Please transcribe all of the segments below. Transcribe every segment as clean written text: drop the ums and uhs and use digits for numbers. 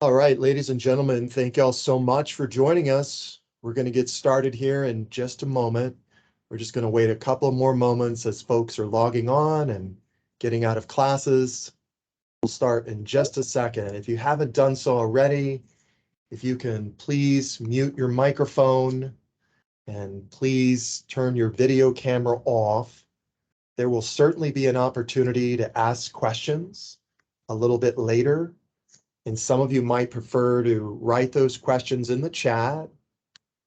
All right, ladies and gentlemen, thank y'all so much for joining us. We're going to get started here in just a moment. We're just going to wait a couple more moments as folks are logging on and getting out of classes. We'll start in just a second. If you haven't done so already, if you can please mute your microphone and please turn your video camera off. There will certainly be an opportunity to ask questions a little bit later. And some of you might prefer to write those questions in the chat,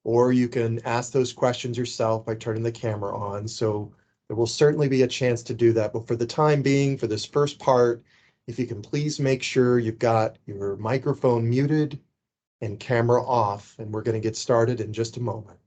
or you can ask those questions yourself by turning the camera on. So there will certainly be a chance to do that. But for the time being, for this first part, if you can please make sure you've got your microphone muted and camera off, and we're going to get started in just a moment.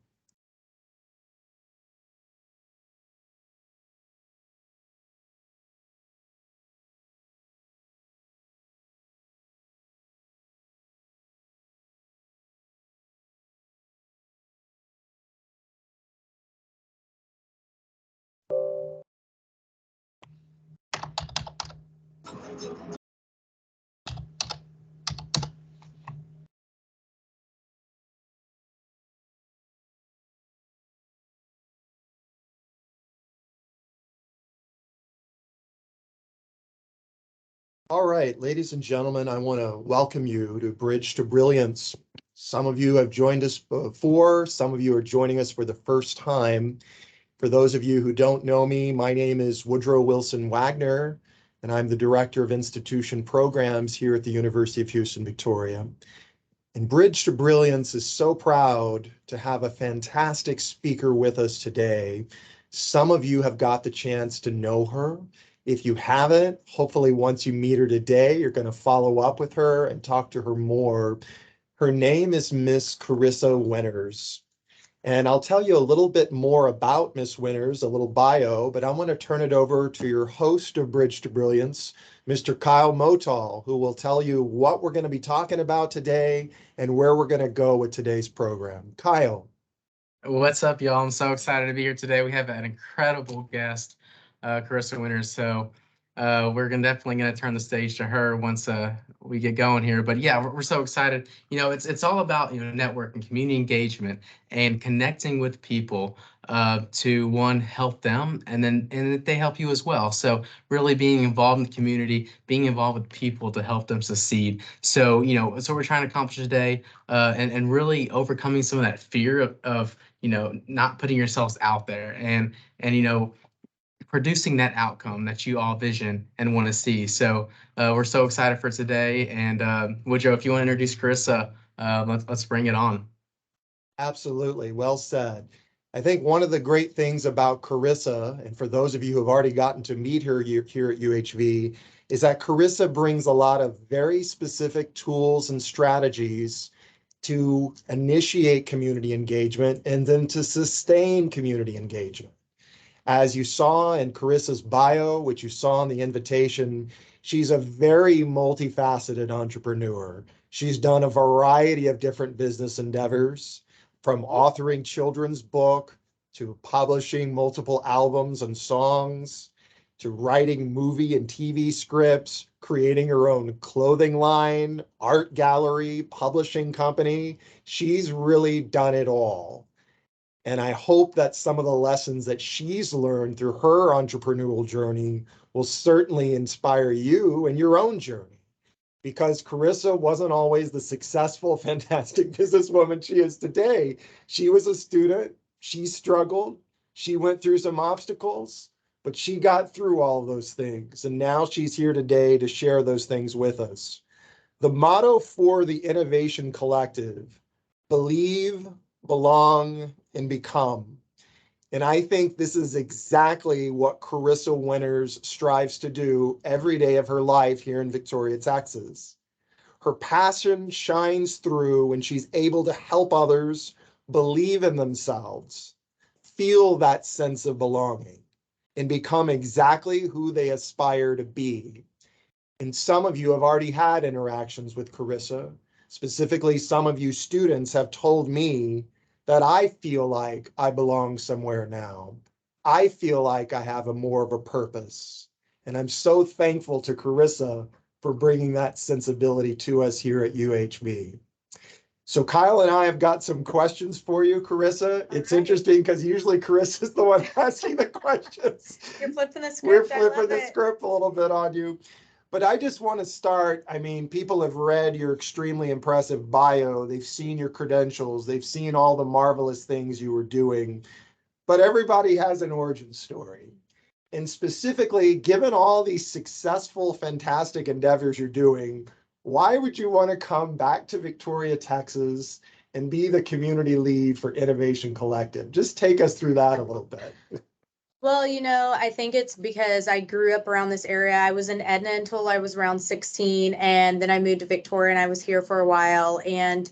All right, ladies and gentlemen, I want to welcome you to Bridge to Brilliance. Some of you have joined us before, some of you are joining us for the first time. For those of you who don't know me, my name is Woodrow Wilson Wagner, and I'm the Director of Institution Programs here at the University of Houston, Victoria. And Bridge to Brilliance is so proud to have a fantastic speaker with us today. Some of you have got the chance to know her. If you haven't, hopefully once you meet her today, you're going to follow up with her and talk to her more. Her name is Miss Karissa Winters. And I'll tell you a little bit more about Miss Winters, a little bio, but I want to turn it over to your host of Bridge to Brilliance, Mr. Kyle Motal, who will tell you what we're going to be talking about today and where we're going to go with today's program. Kyle. What's up, y'all? I'm so excited to be here today. We have an incredible guest, Karissa Winters. So we're definitely gonna turn the stage to her once we get going here. But yeah, we're so excited. It's all about networking, community engagement, and connecting with people to one help them, and they help you as well. So really being involved in the community, being involved with people to help them succeed. So that's what we're trying to accomplish today, and really overcoming some of that fear of not putting yourselves out there and producing that outcome that you all vision and want to see. So we're so excited for today. And Woodrow, if you want to introduce Karissa, let's bring it on. Absolutely. Well said. I think one of the great things about Karissa, and for those of you who have already gotten to meet her here at UHV, is that Karissa brings a lot of very specific tools and strategies to initiate community engagement and then to sustain community engagement. As you saw in Karissa's bio, which you saw in the invitation, she's a very multifaceted entrepreneur. She's done a variety of different business endeavors, from authoring children's book to publishing multiple albums and songs, to writing movie and TV scripts, creating her own clothing line, art gallery, publishing company. She's really done it all. And I hope that some of the lessons that she's learned through her entrepreneurial journey will certainly inspire you in your own journey. Because Karissa wasn't always the successful, fantastic businesswoman she is today. She was a student, she struggled, she went through some obstacles, but she got through all those things. And now she's here today to share those things with us. The motto for the Innovation Collective: believe, belong, and become. And I think this is exactly what Karissa Winters strives to do every day of her life here in Victoria, Texas. Her passion shines through when she's able to help others believe in themselves, feel that sense of belonging, and become exactly who they aspire to be. And some of you have already had interactions with Karissa. Specifically, some of you students have told me that I feel like I belong somewhere now. I feel like I have more of a purpose. And I'm so thankful to Karissa for bringing that sensibility to us here at UHV. So Kyle and I have got some questions for you, Karissa. It's interesting because usually Carissa's the one asking the questions. You're flipping the We're script. I flipping love the it. script a little bit on you. But I just want to start. I mean, people have read your extremely impressive bio. They've seen your credentials. They've seen all the marvelous things you were doing. But everybody has an origin story. And specifically, given all these successful, fantastic endeavors you're doing, why would you want to come back to Victoria, Texas, and be the community lead for Innovation Collective? Just take us through that a little bit. Well, I think it's because I grew up around this area. I was in Edna until I was around 16, and then I moved to Victoria and I was here for a while. And,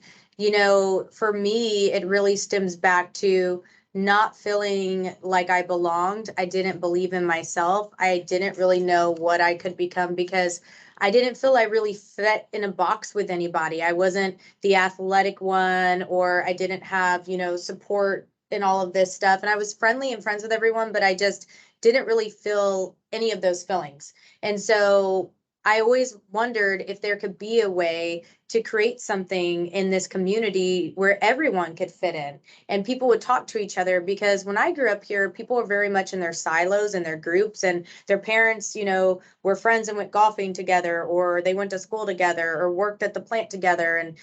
for me, it really stems back to not feeling like I belonged. I didn't believe in myself. I didn't really know what I could become because I didn't feel I really fit in a box with anybody. I wasn't the athletic one, or I didn't have, support and all of this stuff. And I was friendly and friends with everyone, but I just didn't really feel any of those feelings. And so I always wondered if there could be a way to create something in this community where everyone could fit in and people would talk to each other. Because when I grew up here, people were very much in their silos and their groups, and their parents, were friends and went golfing together, or they went to school together or worked at the plant together. And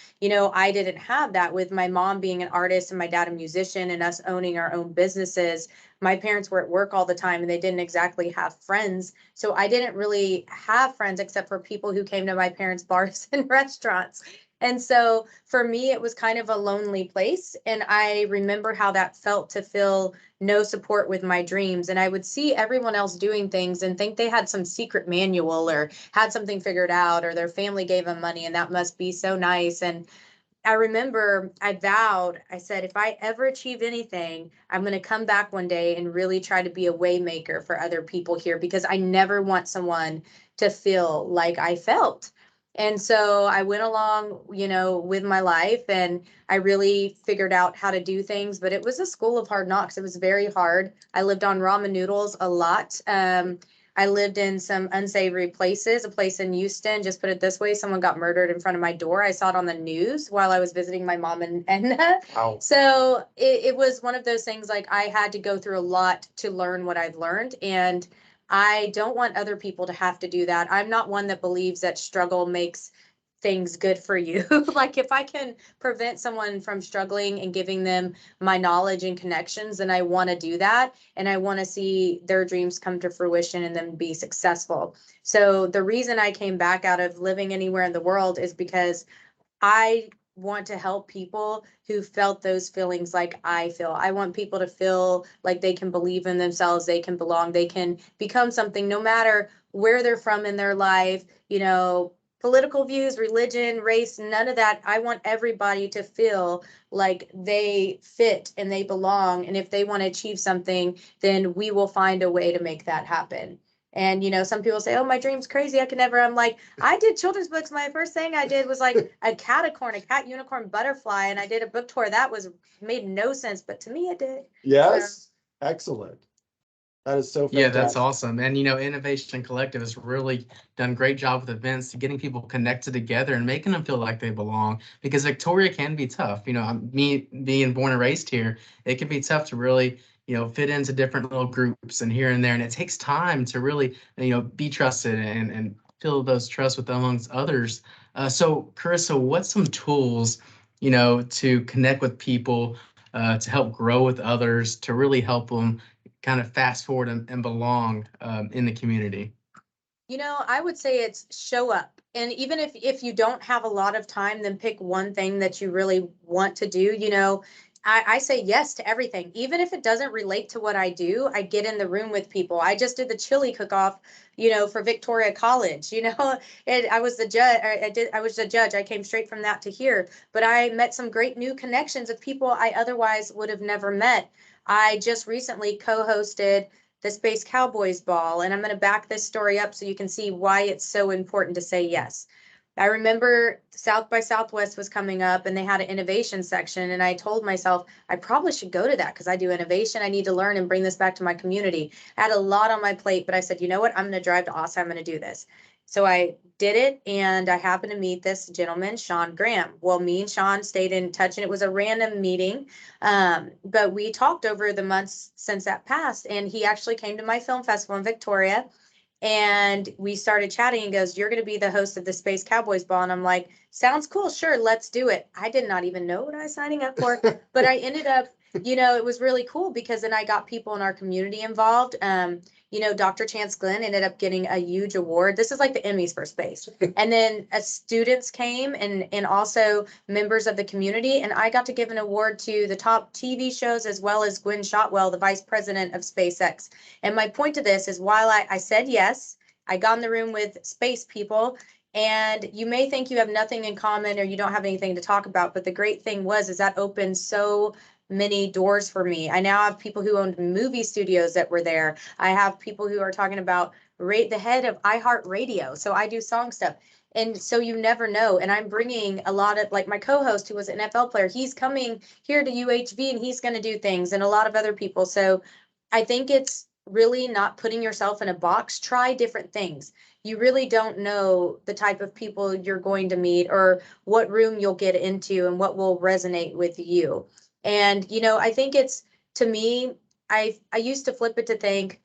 I didn't have that with my mom being an artist and my dad a musician and us owning our own businesses. My parents were at work all the time and they didn't exactly have friends. So I didn't really have friends except for people who came to my parents' bars and restaurants. And so for me, it was kind of a lonely place. And I remember how that felt to feel no support with my dreams. And I would see everyone else doing things and think they had some secret manual or had something figured out, or their family gave them money and that must be so nice. And I remember I vowed, I said, if I ever achieve anything, I'm going to come back one day and really try to be a way maker for other people here, because I never want someone to feel like I felt. And so I went along, with my life, and I really figured out how to do things, but it was a school of hard knocks. It was very hard. I lived on ramen noodles a lot. I lived in some unsavory places, a place in Houston, just put it this way, someone got murdered in front of my door. I saw it on the news while I was visiting my mom and Wow. so it was one of those things, like I had to go through a lot to learn what I've learned. And I don't want other people to have to do that. I'm not one that believes that struggle makes things good for you. Like if I can prevent someone from struggling and giving them my knowledge and connections, then I want to do that. And I want to see their dreams come to fruition and them be successful. So the reason I came back out of living anywhere in the world is because I want to help people who felt those feelings like I feel. I want people to feel like they can believe in themselves, they can belong, they can become something no matter where they're from in their life, political views, religion, race, none of that. I want everybody to feel like they fit and they belong. And if they want to achieve something, then we will find a way to make that happen. And, some people say, oh, my dream's crazy. I can never. I'm like, I did children's books. My first thing I did was like a catacorn, a cat, unicorn, butterfly. And I did a book tour that made no sense. But to me, it did. Yes. Excellent. That is so Yeah, fantastic. that's awesome. And Innovation Collective has really done a great job with events, getting people connected together and making them feel like they belong. Because Victoria can be tough. Me being born and raised here, it can be tough to really, fit into different little groups and here and there. And it takes time to really, be trusted and feel those trust with amongst others. So Karissa, what's some tools, to connect with people, to help grow with others, to really help them kind of fast forward and belong in the community? I would say it's show up. And even if you don't have a lot of time, then pick one thing that you really want to do. I say yes to everything, even if it doesn't relate to what I do. I get in the room with people. I just did the chili cook-off, for Victoria College, and I was the judge. I was the judge. I came straight from that to here, but I met some great new connections of people I otherwise would have never met. I just recently co-hosted the Space Cowboys Ball, and I'm going to back this story up so you can see why it's so important to say yes. I remember South by Southwest was coming up and they had an innovation section, and I told myself I probably should go to that because I do innovation. I need to learn and bring this back to my community. I had a lot on my plate, but I said, you know what? I'm going to drive to Austin. I'm going to do this. So I did it, and I happened to meet this gentleman, Sean Graham. Well, me and Sean stayed in touch, and it was a random meeting. But we talked over the months since that passed, and he actually came to my film festival in Victoria, and we started chatting. He goes, "You're going to be the host of the Space Cowboys Ball." And I'm like, "Sounds cool. Sure, let's do it." I did not even know what I was signing up for, but I ended up, it was really cool because then I got people in our community involved. Dr. Chance Glenn ended up getting a huge award. This is like the Emmys for space. And then students came, and also members of the community. And I got to give an award to the top TV shows, as well as Gwen Shotwell, the vice president of SpaceX. And my point to this is, while I said yes, I got in the room with space people, and you may think you have nothing in common or you don't have anything to talk about. But the great thing is that opened so many doors for me. I now have people who owned movie studios that were there. I have people who are talking about the head of iHeartRadio. So I do song stuff. And so you never know. And I'm bringing a lot of, like, my co-host who was an NFL player, he's coming here to UHV and he's going to do things, and a lot of other people. So I think it's really not putting yourself in a box. Try different things. You really don't know the type of people you're going to meet or what room you'll get into and what will resonate with you. And, I think it's, to me, I used to flip it to think,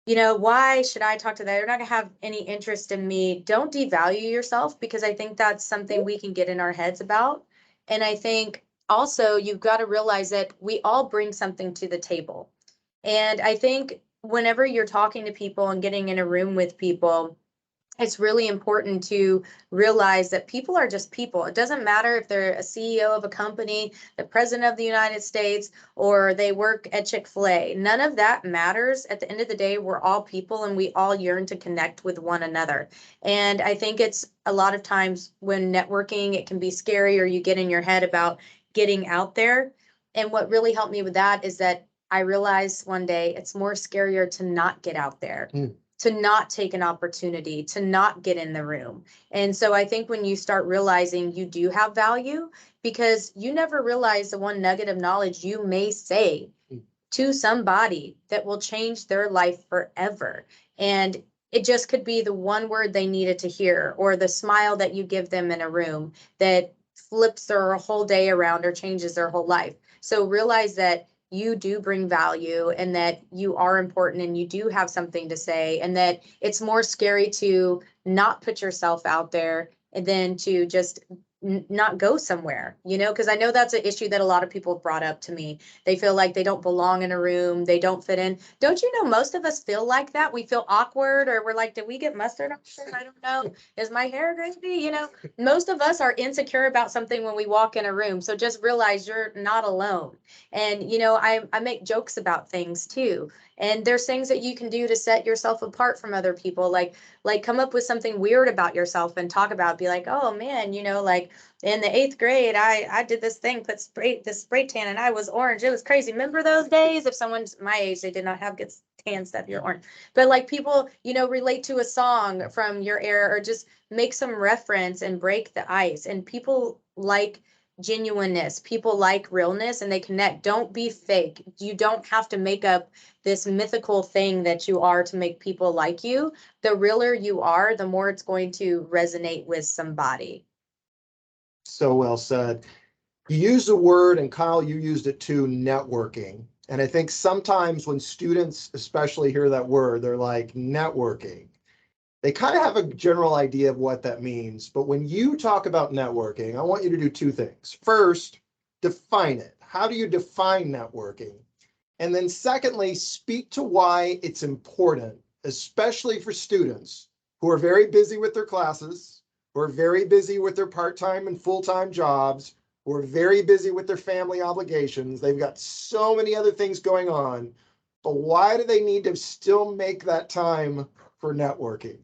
why should I talk to that? They're not gonna have any interest in me. Don't devalue yourself, because I think that's something we can get in our heads about. And I think also you've got to realize that we all bring something to the table. And I think whenever you're talking to people and getting in a room with people, it's really important to realize that people are just people. It doesn't matter if they're a CEO of a company, the president of the United States, or they work at Chick-fil-A. None of that matters. At the end of the day, we're all people, and we all yearn to connect with one another. And I think it's a lot of times when networking, it can be scary, or you get in your head about getting out there. And what really helped me with that is that I realized one day it's more scarier to not get out there. To not take an opportunity, to not get in the room. And so I think when you start realizing you do have value, because you never realize the one nugget of knowledge you may say to somebody that will change their life forever. And it just could be the one word they needed to hear, or the smile that you give them in a room that flips their whole day around or changes their whole life. So realize that you do bring value, and that you are important, and you do have something to say, and that it's more scary to not put yourself out there and then to just not go somewhere, because I know that's an issue that a lot of people have brought up to me. They feel like they don't belong in a room, they don't fit in. Don't you know most of us feel like that? We feel awkward, or we're like, did we get mustard on this? I don't know. Is my hair crazy? Most of us are insecure about something when we walk in a room. So just realize you're not alone. And, I make jokes about things too. And there's things that you can do to set yourself apart from other people, like come up with something weird about yourself and talk about, be like, oh man, like in the 8th grade, I did this thing, put this spray tan, and I was orange. It was crazy. Remember those days? If someone's my age, they did not have good tan stuff, you're orange. But like people, relate to a song from your era, or just make some reference and break the ice. And people like genuineness, people like realness, and they connect. Don't be fake. You don't have to make up this mythical thing that you are to make people like you. The realer you are, the more it's going to resonate with somebody. So well said. You used the word, and Kyle, you used it too, networking. And I think sometimes when students especially hear that word, they're like, networking. They kind of have a general idea of what that means. But when you talk about networking, I want you to do two things. First, define it. How do you define networking? And then secondly, speak to why it's important, especially for students who are very busy with their classes, who are very busy with their part-time and full-time jobs, who are very busy with their family obligations. They've got so many other things going on. But why do they need to still make that time for networking?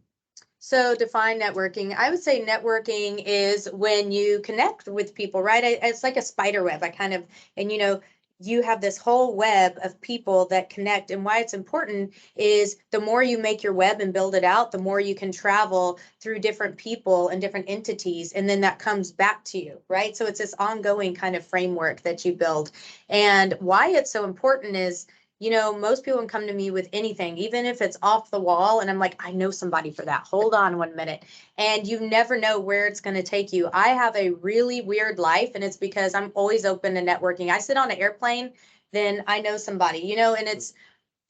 So define networking. I would say networking is when you connect with people, right? It's like a spider web. And you have this whole web of people that connect. And why it's important is the more you make your web and build it out, the more you can travel through different people and different entities. And then that comes back to you, right? So it's this ongoing kind of framework that you build. And why it's so important is, you know, most people can come to me with anything, even if it's off the wall. And I'm like, I know somebody for that. Hold on 1 minute. And you never know where it's going to take you. I have a really weird life, and it's because I'm always open to networking. I sit on an airplane, then I know somebody, you know, and it's,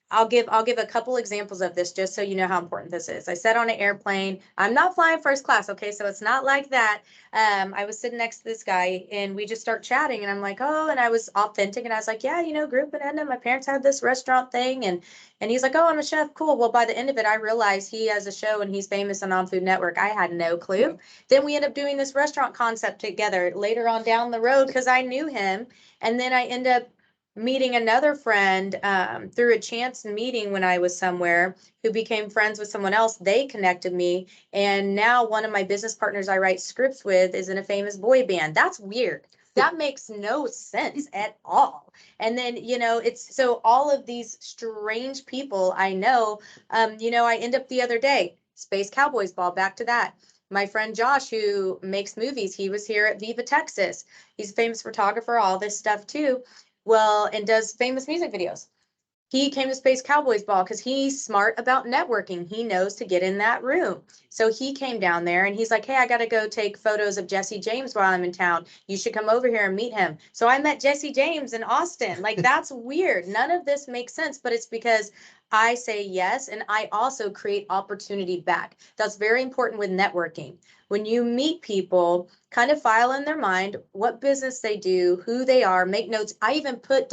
I'll give a couple examples of this just so you know how important this is. I sat on an airplane. I'm not flying first class, okay? So it's not like that. I was sitting next to this guy and we just start chatting and I'm like, oh, and I was authentic and I was like, yeah, you know, grew up in Edna. My parents had this restaurant thing and he's like, oh, I'm a chef. Cool. Well, by the end of it, I realized he has a show and he's famous on Food Network. I had no clue. Then we end up doing this restaurant concept together later on down the road because I knew him. And then I end up meeting another friend through a chance meeting when I was somewhere who became friends with someone else. They connected me. And now one of my business partners I write scripts with is in a famous boy band. That's weird. That makes no sense at all. And then, you know, it's so all of these strange people I know, you know, I end up the other day, Space Cowboys ball, back to that. My friend Josh, who makes movies, he was here at Viva, Texas. He's a famous photographer, all this stuff too. Well, and does famous music videos. He came to Space Cowboys Ball because he's smart about networking. He knows to get in that room. So he came down there and he's like, hey, I got to go take photos of Jesse James while I'm in town. You should come over here and meet him. So I met Jesse James in Austin. Like, that's weird. None of this makes sense, but it's because I say yes. And I also create opportunity back. That's very important with networking. When you meet people, kind of file in their mind what business they do, who they are, make notes. I even put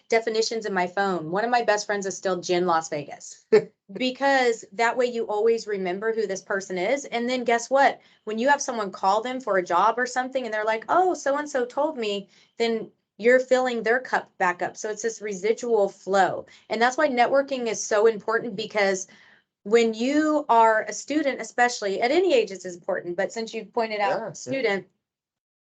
definitions in my phone. One of my best friends is still Gin Las Vegas because that way you always remember who this person is. And then guess what? When you have someone call them for a job or something and they're like, oh, so-and-so told me, then you're filling their cup back up. So it's this residual flow. And that's why networking is so important, because when you are a student, especially at any age, it's important. But since you pointed out student,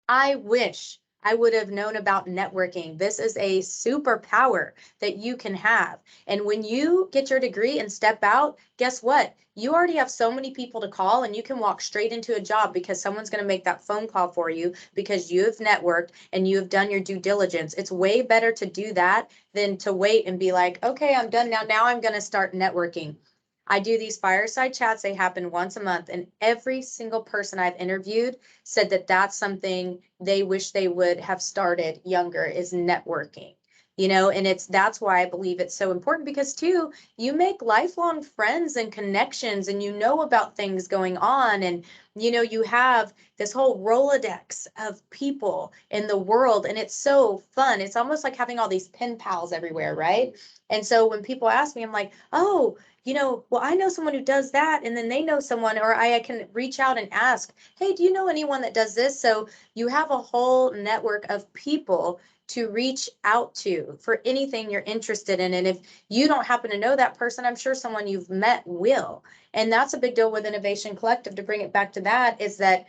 I wish I would have known about networking. This is a superpower that you can have. And when you get your degree and step out, guess what? You already have so many people to call and you can walk straight into a job because someone's going to make that phone call for you because you have networked and you have done your due diligence. It's way better to do that than to wait and be like, okay, I'm done now. Now I'm going to start networking. I do these fireside chats. They happen once a month, and every single person I've interviewed said that that's something they wish they would have started younger, is networking. You know, and that's why I believe it's so important, because too, you make lifelong friends and connections and you know about things going on, and you know, you have this whole Rolodex of people in the world, and it's so fun. It's almost like having all these pen pals everywhere, right? And so when people ask me, I'm like, oh, you know, well, I know someone who does that, and then they know someone, or I can reach out and ask, hey, do you know anyone that does this? So you have a whole network of people to reach out to for anything you're interested in. And if you don't happen to know that person, I'm sure someone you've met will. And that's a big deal with Innovation Collective, to bring it back to that, is that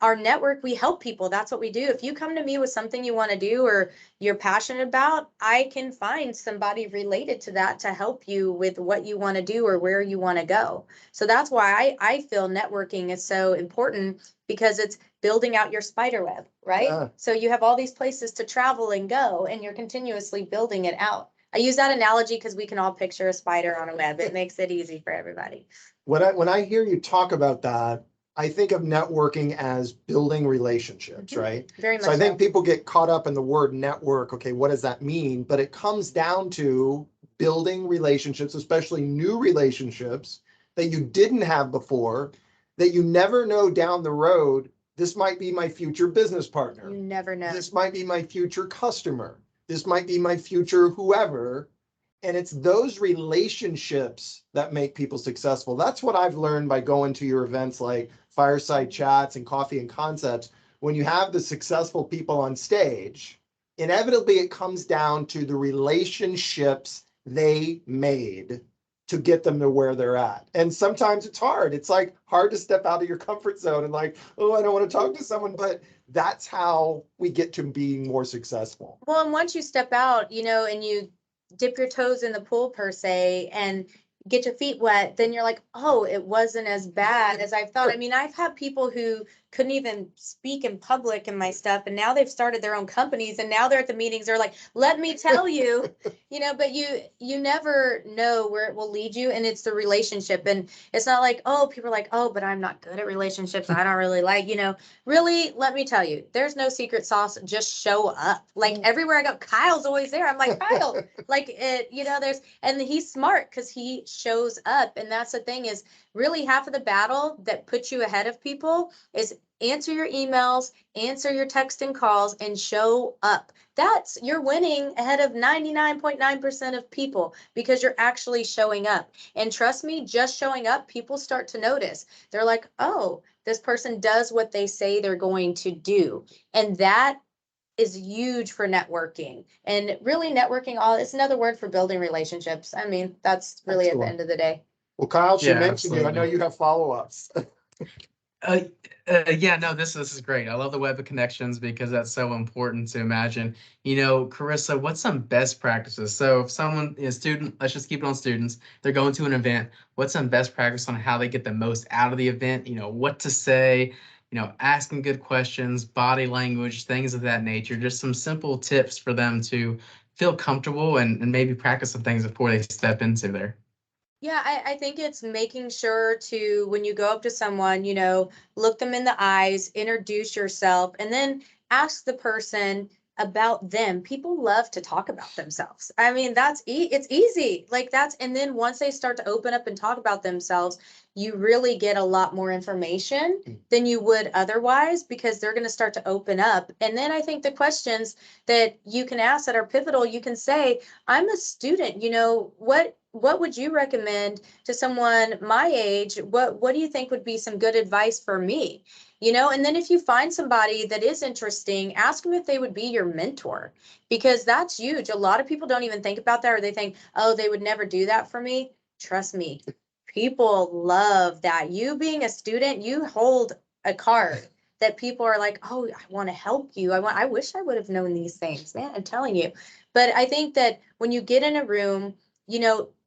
our network, we help people. That's what we do. If you come to me with something you want to do or you're passionate about, I can find somebody related to that to help you with what you want to do or where you want to go. So that's why I feel networking is so important, because it's building out your spider web, right? So you have all these places to travel and go, and you're continuously building it out. I use that analogy because we can all picture a spider on a web. It makes it easy for everybody. When I hear you talk about that, I think of networking as building relationships, right? Very much So I think people get caught up in the word network. Okay, what does that mean? But it comes down to building relationships, especially new relationships that you didn't have before, that you never know down the road. This might be my future business partner. You never know. This might be my future customer. This might be my future whoever. And it's those relationships that make people successful. That's what I've learned by going to your events like Fireside Chats and Coffee and Concepts. When you have the successful people on stage, inevitably it comes down to the relationships they made to get them to where they're at. And sometimes it's hard. It's like hard to step out of your comfort zone and like, oh, I don't want to talk to someone, but that's how we get to being more successful. Well, and once you step out, you know, and you dip your toes in the pool per se and get your feet wet, then you're like, oh, it wasn't as bad as I thought. I mean, I've had people who couldn't even speak in public and my stuff. And now they've started their own companies, and now they're at the meetings. They're like, let me tell you, but you never know where it will lead you. And it's the relationship. And it's not like, oh, people are like, oh, but I'm not good at relationships. I don't really like, really, let me tell you, there's no secret sauce. Just show up. Like everywhere I go, Kyle's always there. I'm like, Kyle, like it, and he's smart because he shows up. And that's the thing, is really half of the battle that puts you ahead of people is answer your emails, answer your text and calls, and show up. You're winning ahead of 99.9% of people because you're actually showing up. And trust me, just showing up, people start to notice. They're like, oh, this person does what they say they're going to do. And that is huge for networking. And really networking, it's another word for building relationships. I mean, that's really at the end of the day. Well, Kyle, she Yeah, mentioned you. I know absolutely. you have follow-ups. Yeah, no, this is great. I love the web of connections because that's so important to imagine. Karissa, what's some best practices? So if someone is a student, let's just keep it on students, they're going to an event, what's some best practice on how they get the most out of the event? What to say, asking good questions, body language, things of that nature, just some simple tips for them to feel comfortable and maybe practice some things before they step into there. Yeah, I think it's making sure to, when you go up to someone, look them in the eyes, introduce yourself, and then ask the person about them. People love to talk about themselves. I mean, it's easy. And then once they start to open up and talk about themselves, you really get a lot more information than you would otherwise, because they're going to start to open up. And then I think the questions that you can ask that are pivotal, you can say, I'm a student, what would you recommend to someone my age? What do you think would be some good advice for me? And then if you find somebody that is interesting, ask them if they would be your mentor, because that's huge. A lot of people don't even think about that, or they think, oh, they would never do that for me. Trust me, people love that. You being a student, you hold a card that people are like, oh, I want to help you. I wish I would have known these things, man, I'm telling you. But I think that when you get in a room,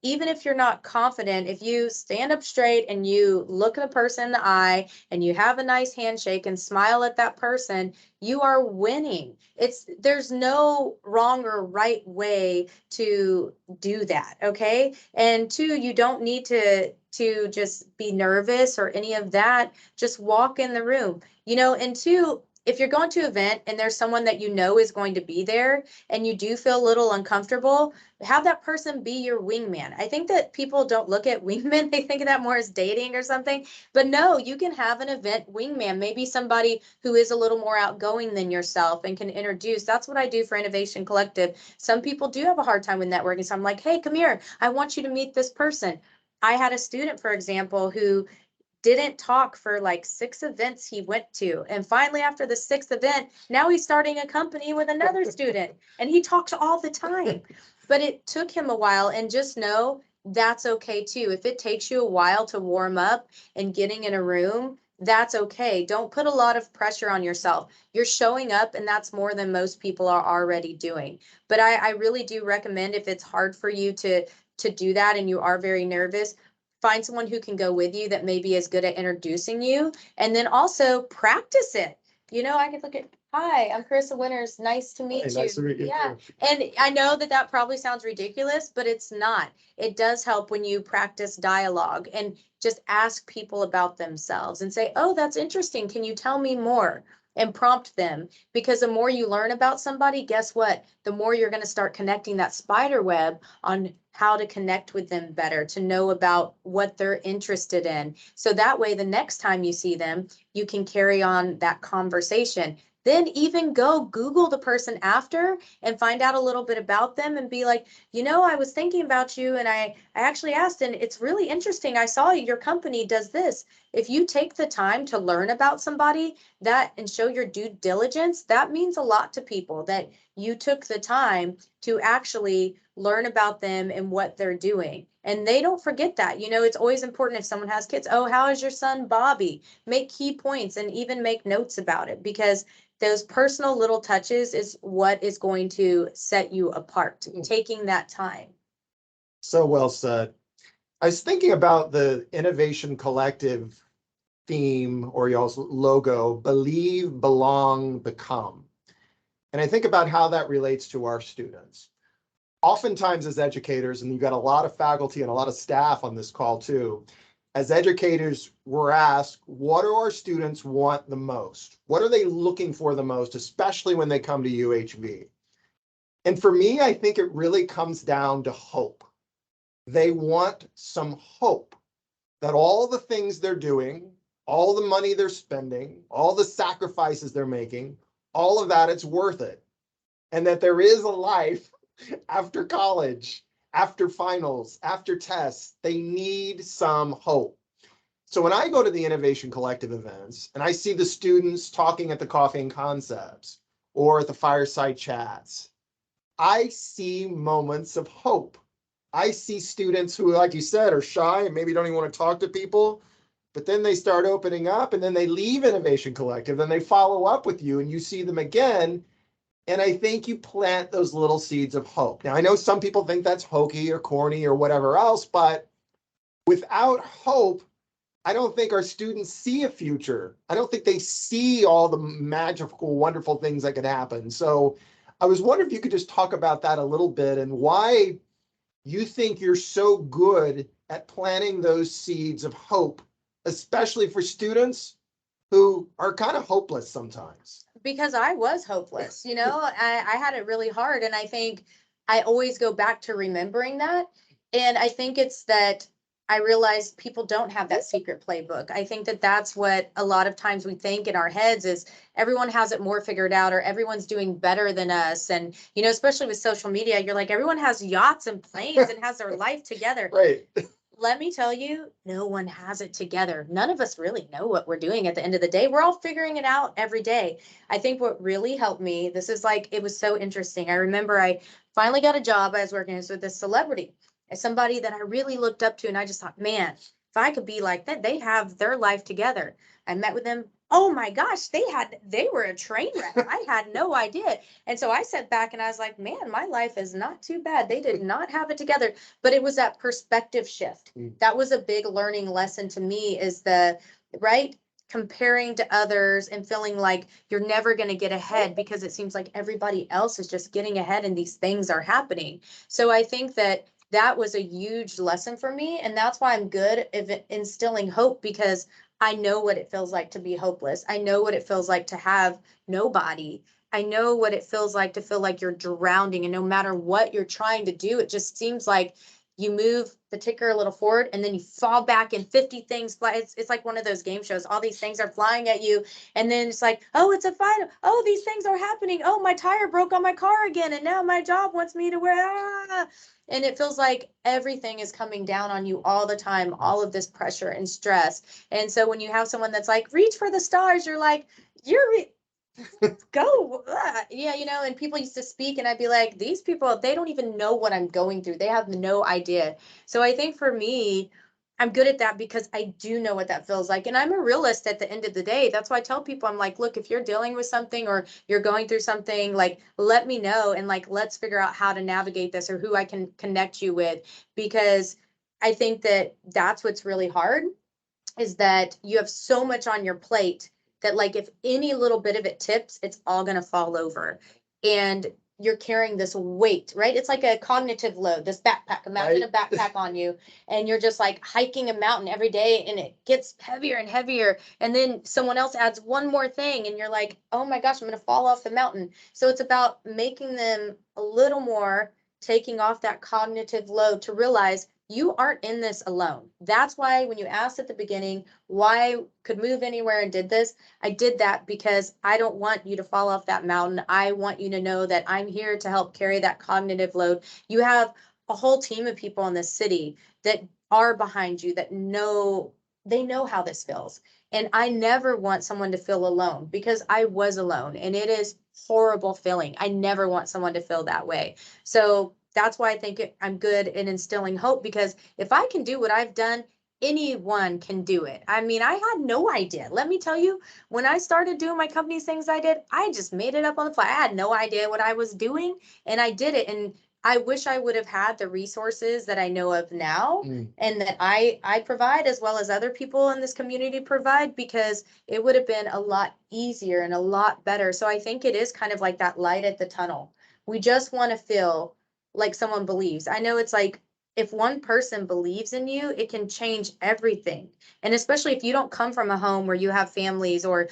even if you're not confident, if you stand up straight and you look at a person in the eye and you have a nice handshake and smile at that person, you are winning. There's no wrong or right way to do that. Okay. And two, you don't need to just be nervous or any of that. Just walk in the room, and two, if you're going to an event and there's someone that is going to be there and you do feel a little uncomfortable, have that person be your wingman. I think that people don't look at wingmen. They think of that more as dating or something. But no, you can have an event wingman, maybe somebody who is a little more outgoing than yourself and can introduce. That's what I do for Innovation Collective. Some people do have a hard time with networking. So I'm like, hey, come here. I want you to meet this person. I had a student, for example, who didn't talk for like 6 events he went to. And finally, after the 6th event, now he's starting a company with another student and he talks all the time. But it took him a while, and just know that's okay too. If it takes you a while to warm up and getting in a room, that's okay. Don't put a lot of pressure on yourself. You're showing up, and that's more than most people are already doing. But I really do recommend, if it's hard for you to do that and you are very nervous, find someone who can go with you that maybe is good at introducing you, and then also practice it. I could look at, hi, I'm Karissa Winters. Nice to meet Hey, you. nice to meet you Yeah. too. And I know that probably sounds ridiculous, but it's not. It does help when you practice dialogue and just ask people about themselves and say, oh, that's interesting. Can you tell me more? And prompt them, because the more you learn about somebody, guess what? The more you're going to start connecting that spider web on how to connect with them better, to know about what they're interested in. So that way, the next time you see them, you can carry on that conversation. Then even go Google the person after and find out a little bit about them and be like, I was thinking about you, and I actually asked, and it's really interesting. I saw your company does this. If you take the time to learn about somebody that and show your due diligence, that means a lot to people, that you took the time to actually learn about them and what they're doing. And they don't forget that. It's always important, if someone has kids, oh, how is your son Bobby? Make key points and even make notes about it, because those personal little touches is what is going to set you apart, taking that time. So well said. I was thinking about the Innovation Collective theme or y'all's logo, believe, belong, become. And I think about how that relates to our students. Oftentimes as educators, and you've got a lot of faculty and a lot of staff on this call too, as educators, we're asked, what do our students want the most? What are they looking for the most, especially when they come to UHV? And for me, I think it really comes down to hope. They want some hope that all the things they're doing, all the money they're spending, all the sacrifices they're making, all of that, it's worth it. And that there is a life after college, after finals, after tests. They need some hope. So when I go to the Innovation Collective events and I see the students talking at the Coffee and Concepts or at the fireside chats, I see moments of hope. I see students who, like you said, are shy and maybe don't even want to talk to people, but then they start opening up and then they leave Innovation Collective and they follow up with you and you see them again. And I think you plant those little seeds of hope. Now, I know some people think that's hokey or corny or whatever else, but without hope, I don't think our students see a future. I don't think they see all the magical, wonderful things that can happen. So I was wondering if you could just talk about that a little bit and why you think you're so good at planting those seeds of hope, especially for students who are kind of hopeless sometimes. Because I was hopeless, I had it really hard. And I think I always go back to remembering that. And I think it's that I realized people don't have that secret playbook. I think that that's what a lot of times we think in our heads is everyone has it more figured out or everyone's doing better than us. And, especially with social media, you're like, everyone has yachts and planes and has their life together. Right. Let me tell you, no one has it together. None of us really know what we're doing at the end of the day. We're all figuring it out every day. I think what really helped me, this is like, it was so interesting. I remember I finally got a job. I was working with this celebrity, somebody that I really looked up to. And I just thought, man, if I could be like that, they have their life together. I met with them. Oh my gosh, they were a train wreck. I had no idea. And so I sat back and I was like, man, my life is not too bad. They did not have it together, but it was that perspective shift. That was a big learning lesson to me is right? Comparing to others and feeling like you're never going to get ahead because it seems like everybody else is just getting ahead and these things are happening. So I think that was a huge lesson for me. And that's why I'm good at instilling hope, because I know what it feels like to be hopeless. I know what it feels like to have nobody. I know what it feels like to feel like you're drowning. And no matter what you're trying to do, it just seems like you move the ticker a little forward and then you fall back and 50 things fly. It's like one of those game shows. All these things are flying at you. And then it's like, oh, it's a fight. Oh, these things are happening. Oh, my tire broke on my car again. And now my job wants me to wear. And it feels like everything is coming down on you all the time, all of this pressure and stress. And so when you have someone that's like, reach for the stars, you're like, go. Yeah, and people used to speak and I'd be like, these people, they don't even know what I'm going through. They have no idea. So I think for me, I'm good at that because I do know what that feels like. And I'm a realist at the end of the day. That's why I tell people, I'm like, look, if you're dealing with something or you're going through something, like, let me know. And like, let's figure out how to navigate this or who I can connect you with. Because I think that that's what's really hard is that you have so much on your plate that like if any little bit of it tips, it's all going to fall over. And you're carrying this weight, right? It's like a cognitive load, this backpack, imagine a backpack on you, and you're just like hiking a mountain every day and it gets heavier and heavier. And then someone else adds one more thing and you're like, oh my gosh, I'm going to fall off the mountain. So it's about making them a little more, taking off that cognitive load to realize you aren't in this alone. That's why when you asked at the beginning why I could move anywhere and did this, I did that because I don't want you to fall off that mountain. I want you to know that I'm here to help carry that cognitive load. You have a whole team of people in this city that are behind you that they know how this feels. And I never want someone to feel alone because I was alone and it is horrible feeling. I never want someone to feel that way. So that's why I think I'm good in instilling hope, because if I can do what I've done, anyone can do it. I mean, I had no idea. Let me tell you, when I started doing my company's things I did, I just made it up on the fly. I had no idea what I was doing and I did it. And I wish I would have had the resources that I know of now Mm. and that I provide, as well as other people in this community provide, because it would have been a lot easier and a lot better. So I think it is kind of like that light at the tunnel. We just want to feel like someone believes. I know it's like if one person believes in you, it can change everything. And especially if you don't come from a home where you have families or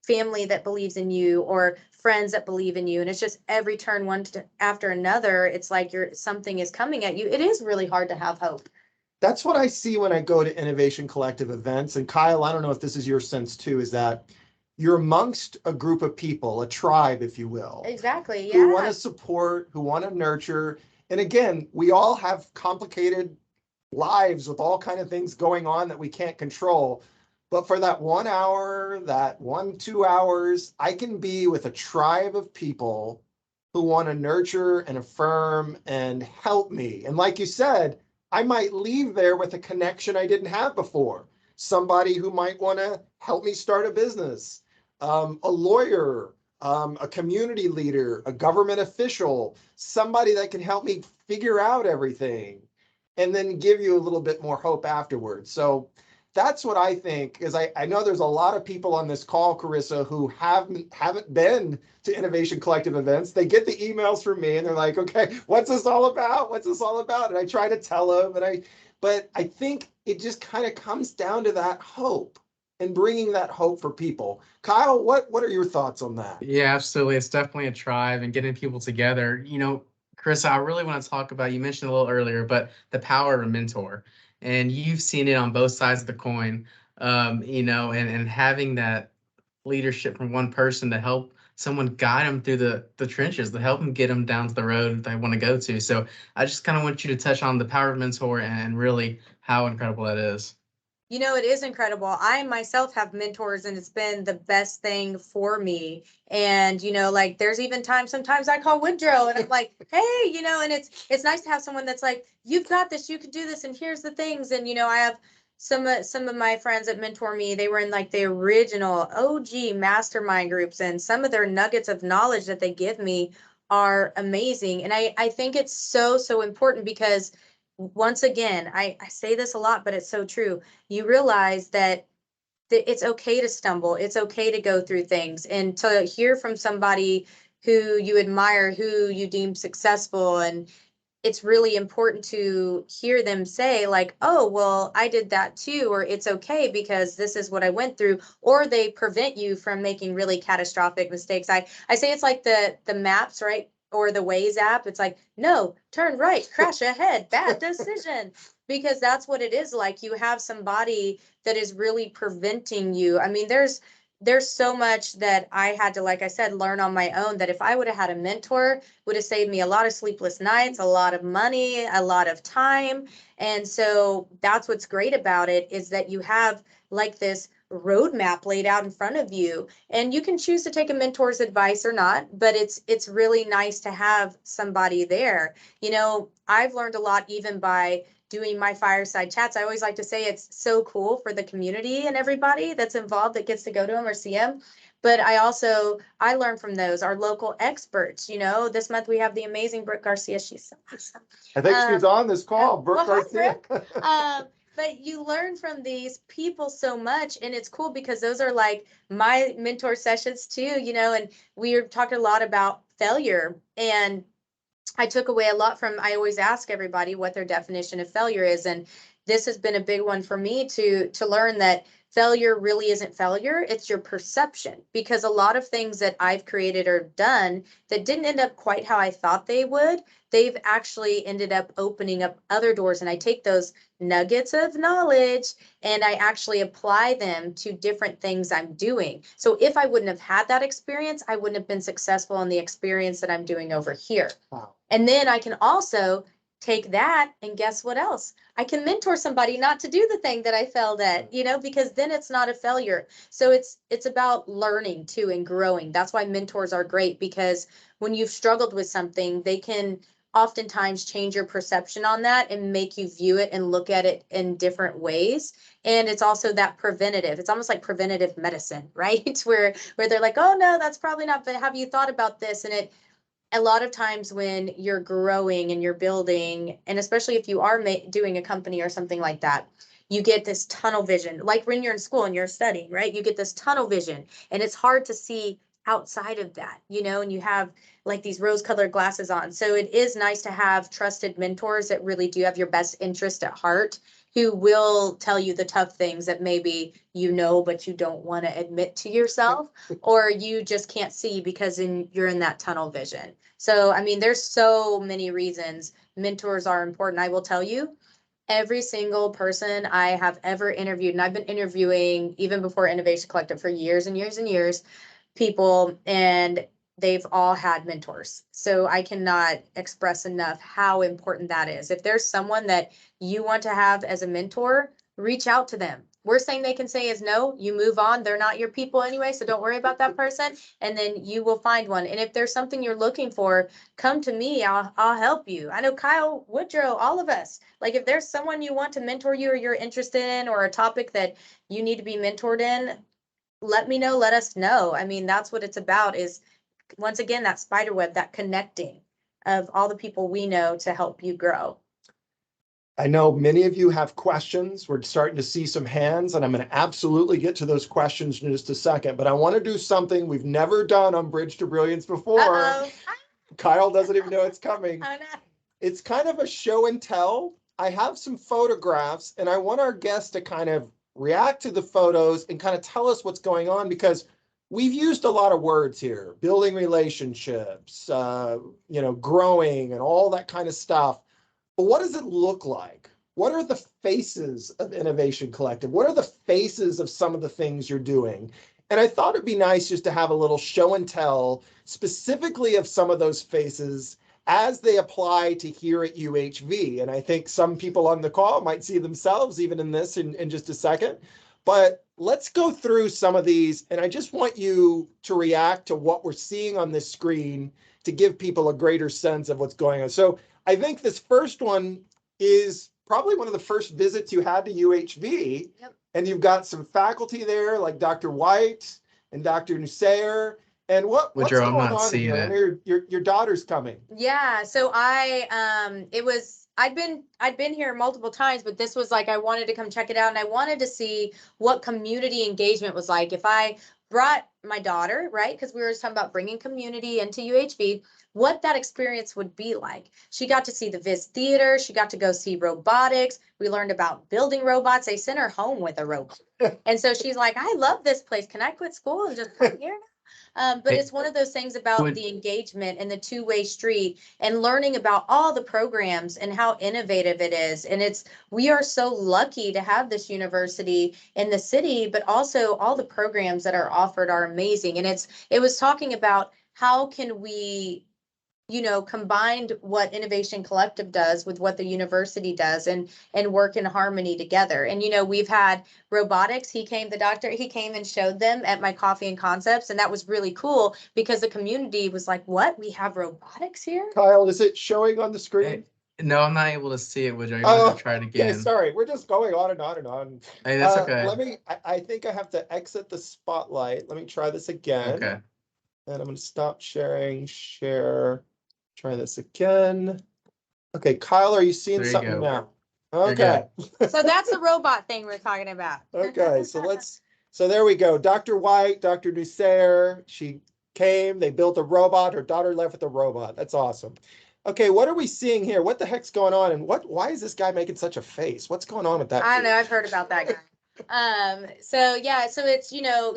family that believes in you or friends that believe in you, and it's just every turn after another, it's like something is coming at you. It is really hard to have hope. That's what I see when I go to Innovation Collective events. And Kyle, I don't know if this is your sense too, is that you're amongst a group of people, a tribe, if you will, Exactly. who want Yeah. to support, who want to nurture. And again, we all have complicated lives with all kind of things going on that we can't control. But for that 1 hour, that 2 hours, I can be with a tribe of people who want to nurture and affirm and help me. And like you said, I might leave there with a connection I didn't have before. Somebody who might want to help me start a business, a lawyer, a community leader, a government official, somebody that can help me figure out everything and then give you a little bit more hope afterwards. So that's what I think, is I know there's a lot of people on this call, Karissa, who haven't been to Innovation Collective events. They get the emails from me and they're like, okay, what's this all about? What's this all about? And I try to tell them, but I think it just kind of comes down to that hope and bringing that hope for people. Kyle, what are your thoughts on that? Yeah, absolutely. It's definitely a tribe and getting people together. Chris, I really want to talk about, you mentioned a little earlier, but the power of a mentor. And you've seen it on both sides of the coin, and having that leadership from one person to help someone guide them through the trenches, to help them get them down to the road they want to go to. So I just kind of want you to touch on the power of mentor and really how incredible that is. It is incredible. I myself have mentors and it's been the best thing for me. And, like there's even times, sometimes I call Woodrow and I'm like, hey, and it's nice to have someone that's like, you've got this, you can do this. And here's the things. And, I have some of my friends that mentor me. They were in like the original OG mastermind groups, and some of their nuggets of knowledge that they give me are amazing. And I think it's so, so important because once again, I say this a lot, but it's so true. You realize that it's okay to stumble. It's okay to go through things, and to hear from somebody who you admire, who you deem successful. And it's really important to hear them say like, oh, well, I did that too, or it's okay because this is what I went through, or they prevent you from making really catastrophic mistakes. I say it's like the maps, right? Or the Waze app. It's like, no, turn right, crash ahead, bad decision. Because that's what it is. Like you have somebody that is really preventing you. I mean, there's so much that I had to, like I said, learn on my own, that if I would have had a mentor, would have saved me a lot of sleepless nights, a lot of money, a lot of time. And so that's what's great about it, is that you have like this roadmap laid out in front of you, and you can choose to take a mentor's advice or not, but it's really nice to have somebody there. I've learned a lot even by doing my fireside chats. I always like to say it's so cool for the community and everybody that's involved that gets to go to them or see them. But I learn from those, our local experts. This month we have the amazing Brooke Garcia. She's so awesome. I think she's on this call, Brooke Well, Garcia. but you learn from these people so much, and it's cool because those are like my mentor sessions too, and we are talking a lot about failure. And I took away a lot from, I always ask everybody what their definition of failure is. And this has been a big one for me to learn that failure really isn't failure. It's your perception, because a lot of things that I've created or done that didn't end up quite how I thought they would, they've actually ended up opening up other doors. And I take those nuggets of knowledge and I actually apply them to different things I'm doing. So if I wouldn't have had that experience, I wouldn't have been successful in the experience that I'm doing over here. Wow. And then I can also take that, and guess what else? I can mentor somebody not to do the thing that I failed at, because then it's not a failure. So it's about learning too and growing. That's why mentors are great, because when you've struggled with something, they can oftentimes change your perception on that and make you view it and look at it in different ways. And it's also that preventative. It's almost like preventative medicine, right? Where they're like, oh no, that's probably not, but have you thought about this? And a lot of times when you're growing and you're building, and especially if you are doing a company or something like that, you get this tunnel vision. Like when you're in school and you're studying, right? You get this tunnel vision, and it's hard to see outside of that, and you have like these rose-colored glasses on. So it is nice to have trusted mentors that really do have your best interest at heart, who will tell you the tough things that maybe but you don't want to admit to yourself, or you just can't see because you're in that tunnel vision. So, I mean, there's so many reasons mentors are important. I will tell you, every single person I have ever interviewed, and I've been interviewing even before Innovation Collective for years and years and years, people, and they've all had mentors. So I cannot express enough how important that is. If there's someone that you want to have as a mentor, reach out to them. Worst thing they can say is no, you move on. They're not your people anyway, so don't worry about that person. And then you will find one. And if there's something you're looking for, come to me. I'll help you. I know Kyle, Woodrow, all of us. Like if there's someone you want to mentor you or you're interested in, or a topic that you need to be mentored in, let me know, let us know. I mean, that's what it's about, is once again, that spider web, that connecting of all the people we know to help you grow. I know many of you have questions. We're starting to see some hands, and I'm going to absolutely get to those questions in just a second. But I want to do something we've never done on Bridge to Brilliance before. Uh-oh. Kyle doesn't even know it's coming. Oh, no. It's kind of a show and tell. I have some photographs, and I want our guests to kind of react to the photos and kind of tell us what's going on, because we've used a lot of words here: building relationships, growing and all that kind of stuff. But what does it look like? What are the faces of Innovation Collective? What are the faces of some of the things you're doing? And I thought it'd be nice just to have a little show and tell specifically of some of those faces as they apply to here at UHV. And I think some people on the call might see themselves even in this in just a second. But let's go through some of these. And I just want you to react to what we're seeing on this screen to give people a greater sense of what's going on. So I think this first one is probably one of the first visits you had to UHV. Yep. And you've got some faculty there like Dr. White and Dr. Nusair. And what's Woodrow, I'm going not on seeing here? it. I know your daughter's coming. Yeah, so I'd been here multiple times, but this was like, I wanted to come check it out, and I wanted to see what community engagement was like. If I brought my daughter, right, because we were just talking about bringing community into UHV, what that experience would be like. She got to see the Viz Theater. She got to go see robotics. We learned about building robots. They sent her home with a robot. And so she's like, I love this place. Can I quit school and just come here? But it's one of those things about the engagement and the two-way street, and learning about all the programs and how innovative it is. And we are so lucky to have this university in the city, but also all the programs that are offered are amazing. And it was talking about how can we combined what Innovation Collective does with what the university does, and work in harmony together. And, we've had robotics. He came and showed them at my Coffee and Concepts. And that was really cool because the community was like, what? We have robotics here? Kyle, is it showing on the screen? No, I'm not able to see it, Woodrow. You have to try it again. Okay, sorry. We're just going on and on and on. Hey, that's okay. I think I have to exit the spotlight. Let me try this again. Okay. And I'm going to stop sharing, share, try this again. Okay, Kyle, are you seeing something now? Okay. So that's the robot thing we're talking about. Okay, so there we go. Dr. White, Dr. Nusair, she came, they built a robot, her daughter left with a robot. That's awesome. Okay, what are we seeing here? What the heck's going on? And why is this guy making such a face? What's going on with that? I don't know, I've heard about that guy. So it's,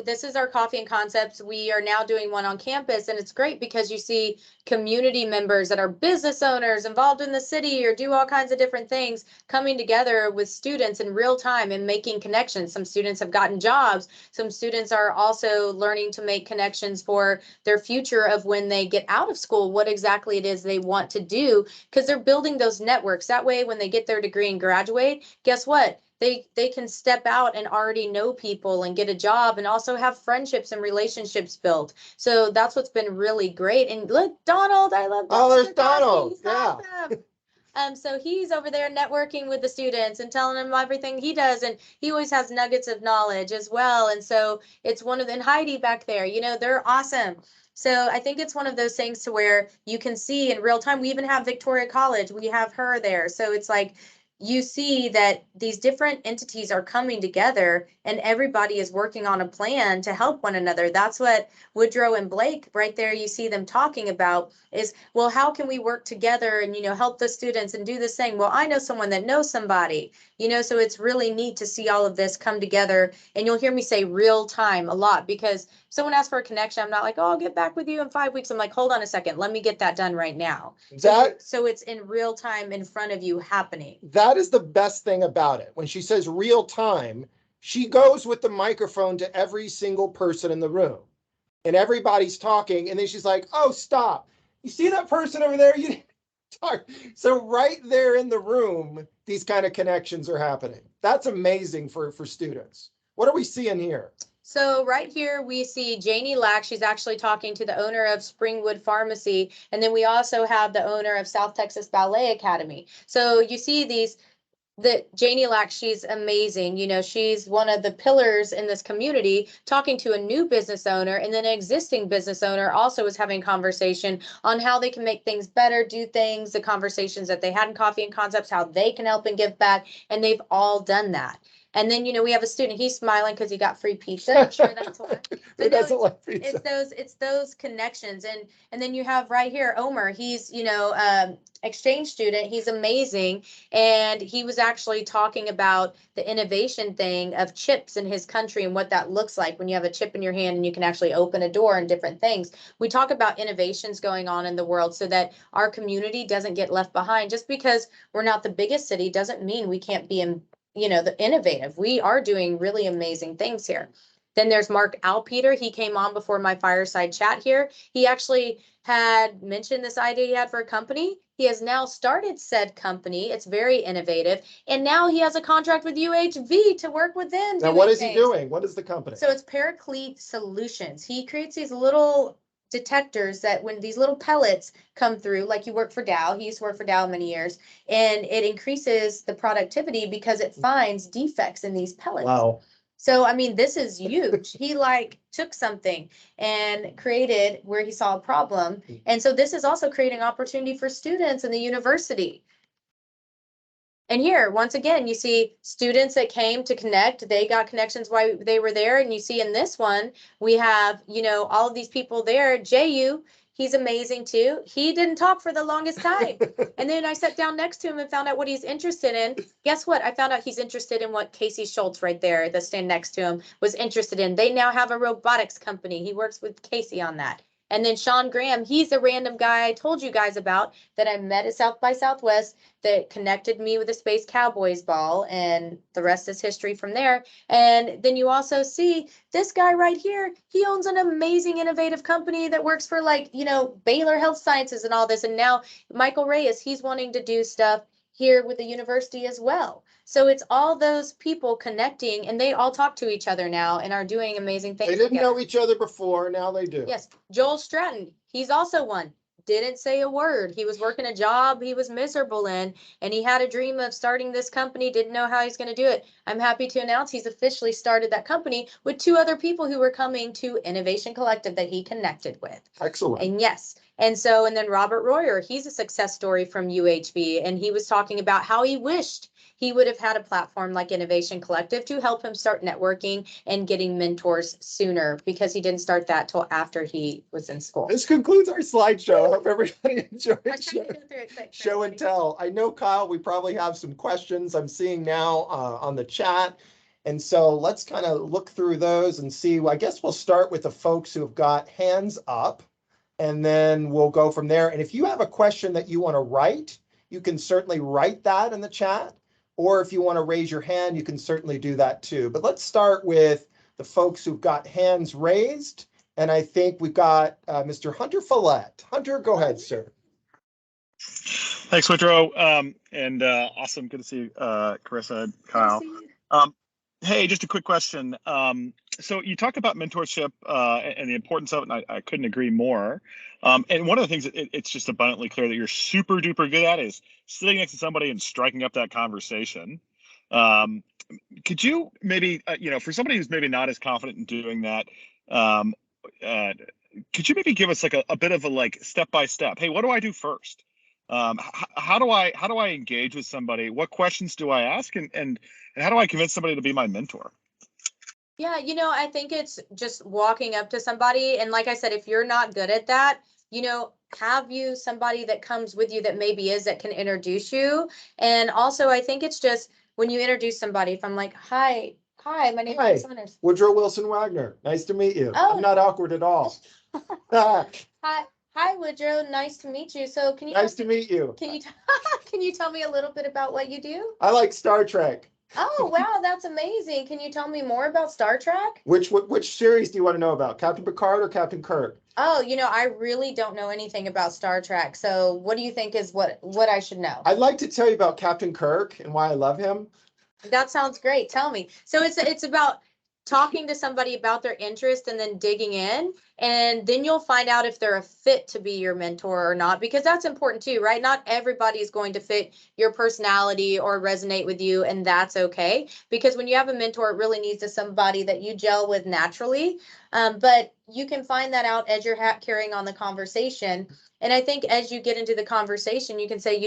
this is our Coffee and Concepts. We are now doing one on campus, and it's great because you see community members that are business owners involved in the city or do all kinds of different things coming together with students in real time and making connections. Some students have gotten jobs. Some students are also learning to make connections for their future of when they get out of school, what exactly it is they want to do, because they're building those networks. That way, when they get their degree and graduate, guess what? They can step out and already know people and get a job, and also have friendships and relationships built. So that's what's been really great. And look, Donald, I love Donald. Oh, there's Donald. Yeah. Awesome. So he's over there networking with the students and telling them everything he does. And he always has nuggets of knowledge as well. And so it's and Heidi back there, they're awesome. So I think it's one of those things to where you can see in real time. We even have Victoria College, we have her there. So it's like you see that these different entities are coming together and everybody is working on a plan to help one another. That's what Woodrow and Blake right there, you see them talking about is, well, how can we work together and, help the students and do this thing? Well, I know someone that knows somebody, so it's really neat to see all of this come together. And you'll hear me say real time a lot, because if someone asks for a connection, I'm not like, oh, I'll get back with you in 5 weeks. I'm like, hold on a second, let me get that done right now. So it's in real time in front of you happening. That is the best thing about it. When she says real time, she goes with the microphone to every single person in the room, and everybody's talking, and then she's like, oh, stop. You see that person over there? You talk. So right there in the room, these kind of connections are happening. That's amazing for students. What are we seeing here? So right here, we see Janie Lack. She's actually talking to the owner of Springwood Pharmacy. And then we also have the owner of South Texas Ballet Academy. So you see that Janie Lack, she's amazing. She's one of the pillars in this community, talking to a new business owner, and then an existing business owner also is having conversation on how they can make things better, do things, the conversations that they had in Coffee and Concepts, how they can help and give back. And they've all done that. And then, we have a student, he's smiling because he got free pizza. I'm sure that's why. Who doesn't like pizza? It's those connections. And then you have right here, Omer, he's, exchange student. He's amazing. And he was actually talking about the innovation thing of chips in his country and what that looks like when you have a chip in your hand and you can actually open a door and different things. We talk about innovations going on in the world so that our community doesn't get left behind. Just because we're not the biggest city doesn't mean we can't be in, the innovative. We are doing really amazing things here. Then there's Mark Alpeter. He came on before my fireside chat here. He actually had mentioned this idea he had for a company. He has now started said company. It's very innovative. And now he has a contract with UHV to work with them. Now, what is he doing? What is the company? So it's Paraclete Solutions. He creates these little detectors that when these little pellets come through, like you work for Dow, he used to work for Dow many years, and it increases the productivity because it finds defects in these pellets. Wow. So, I mean, this is huge. He took something and created where he saw a problem. And so this is also creating opportunity for students in the university. And here, once again, you see students that came to connect, they got connections while they were there. And you see in this one, we have, all of these people there. JU, he's amazing too. He didn't talk for the longest time. And then I sat down next to him and found out what he's interested in. Guess what? I found out he's interested in what Casey Schultz right there, the stand next to him, was interested in. They now have a robotics company. He works with Casey on that. And then Sean Graham, he's a random guy I told you guys about that I met at South by Southwest that connected me with the Space Cowboys ball, and the rest is history from there. And then you also see this guy right here. He owns an amazing innovative company that works for Baylor Health Sciences and all this. And now Michael Reyes, he's wanting to do stuff here with the university as well. So it's all those people connecting, and they all talk to each other now and are doing amazing things. They didn't know each other before, now they do. Yes. Joel Stratton, he's also one. Didn't say a word. He was working a job he was miserable in, and he had a dream of starting this company, didn't know how he's going to do it. I'm happy to announce he's officially started that company with 2 other people who were coming to Innovation Collective that he connected with. Excellent. And yes. And then Robert Royer, he's a success story from UHV, and he was talking about how he wished he would have had a platform like Innovation Collective to help him start networking and getting mentors sooner, because he didn't start that till after he was in school. This concludes our slideshow. I hope everybody enjoyed it. Show and tell. I know, Kyle, we probably have some questions I'm seeing now on the chat. And so let's kind of look through those and see. I guess we'll start with the folks who have got hands up, and then we'll go from there. And if you have a question that you want to write, you can certainly write that in the chat. Or if you want to raise your hand, you can certainly do that too. But let's start with the folks who've got hands raised. And I think we've got Mr. Hunter Follett. Hunter, go ahead, sir. Thanks, Woodrow. And awesome. Good to see you, Karissa and Kyle. Hey, just a quick question. So you talked about mentorship and the importance of it, and I couldn't agree more. And one of the things that it's just abundantly clear that you're super duper good at is sitting next to somebody and striking up that conversation. Could you maybe, for somebody who's maybe not as confident in doing that, could you maybe give us like a bit of a like step by step? Hey, what do I do first? How do I engage with somebody? What questions do I ask, and how do I convince somebody to be my mentor? Yeah, I think it's just walking up to somebody. And like I said, if you're not good at that, have you somebody that comes with you that maybe is that can introduce you. And also, I think it's just when you introduce somebody, if I'm like, hi, my name Hi, is Saunders. Woodrow Wilson Wagner. Nice to meet you. Oh. I'm not awkward at all. Hi, Woodrow. Nice to meet you. So can you Nice to meet you. can you tell me a little bit about what you do? I like Star Trek. Oh, wow, that's amazing. Can you tell me more about Star Trek? Which series do you want to know about? Captain Picard or Captain Kirk? Oh, I really don't know anything about Star Trek. So what do you think is what I should know? I'd like to tell you about Captain Kirk and why I love him. That sounds great. Tell me. So it's about talking to somebody about their interest and then digging in, and then you'll find out if they're a fit to be your mentor or not, because that's important too, right? Not everybody is going to fit your personality or resonate with you, and that's okay, because when you have a mentor, it really needs to somebody that you gel with naturally. But you can find that out as you're carrying on the conversation. And I think as you get into the conversation, you can say,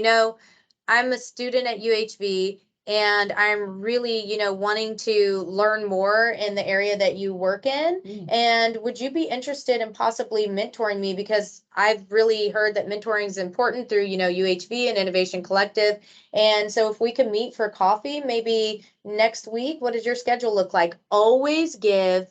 I'm a student at UHV, and I'm really, wanting to learn more in the area that you work in. And would you be interested in possibly mentoring me? Because I've really heard that mentoring is important through, UHV and Innovation Collective. And so if we could meet for coffee, maybe next week, what does your schedule look like? Always give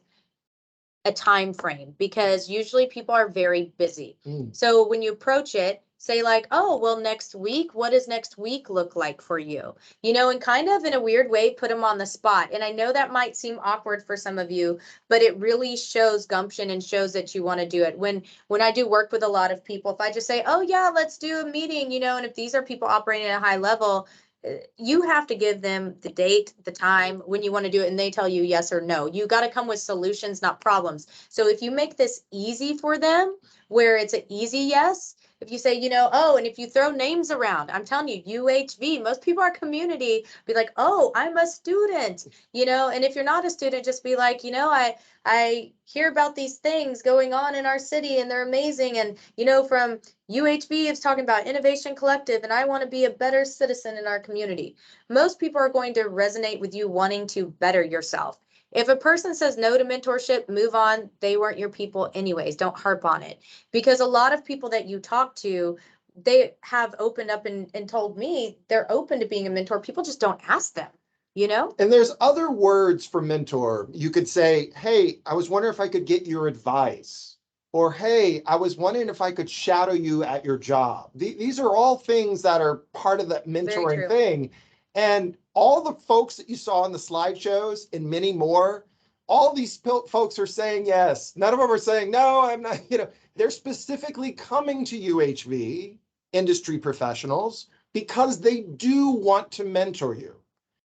a time frame, because usually people are very busy. So when you approach it, say like, oh, well, next week, what does next week look like for you? And kind of in a weird way, put them on the spot. And I know that might seem awkward for some of you, but it really shows gumption and shows that you want to do it. When I do work with a lot of people, if I just say, oh yeah, let's do a meeting, and if these are people operating at a high level, you have to give them the date, the time, when you want to do it, and they tell you yes or no. You got to come with solutions, not problems. So if you make this easy for them, where it's an easy yes, if you say, oh, and if you throw names around, I'm telling you, UHV, most people are community, be like, oh, I'm a student, and if you're not a student, just be like, I hear about these things going on in our city and they're amazing. And, from UHV, it's talking about Innovation Collective, and I want to be a better citizen in our community. Most people are going to resonate with you wanting to better yourself. If a person says no to mentorship, move on. They weren't your people anyways. Don't harp on it. Because a lot of people that you talk to, they have opened up and told me they're open to being a mentor. People just don't ask them, And there's other words for mentor. You could say, hey, I was wondering if I could get your advice. Or, hey, I was wondering if I could shadow you at your job. These are all things that are part of that mentoring thing. And all the folks that you saw in the slideshows and many more, all these folks are saying yes. None of them are saying, no, I'm not, they're specifically coming to UHV, industry professionals, because they do want to mentor you.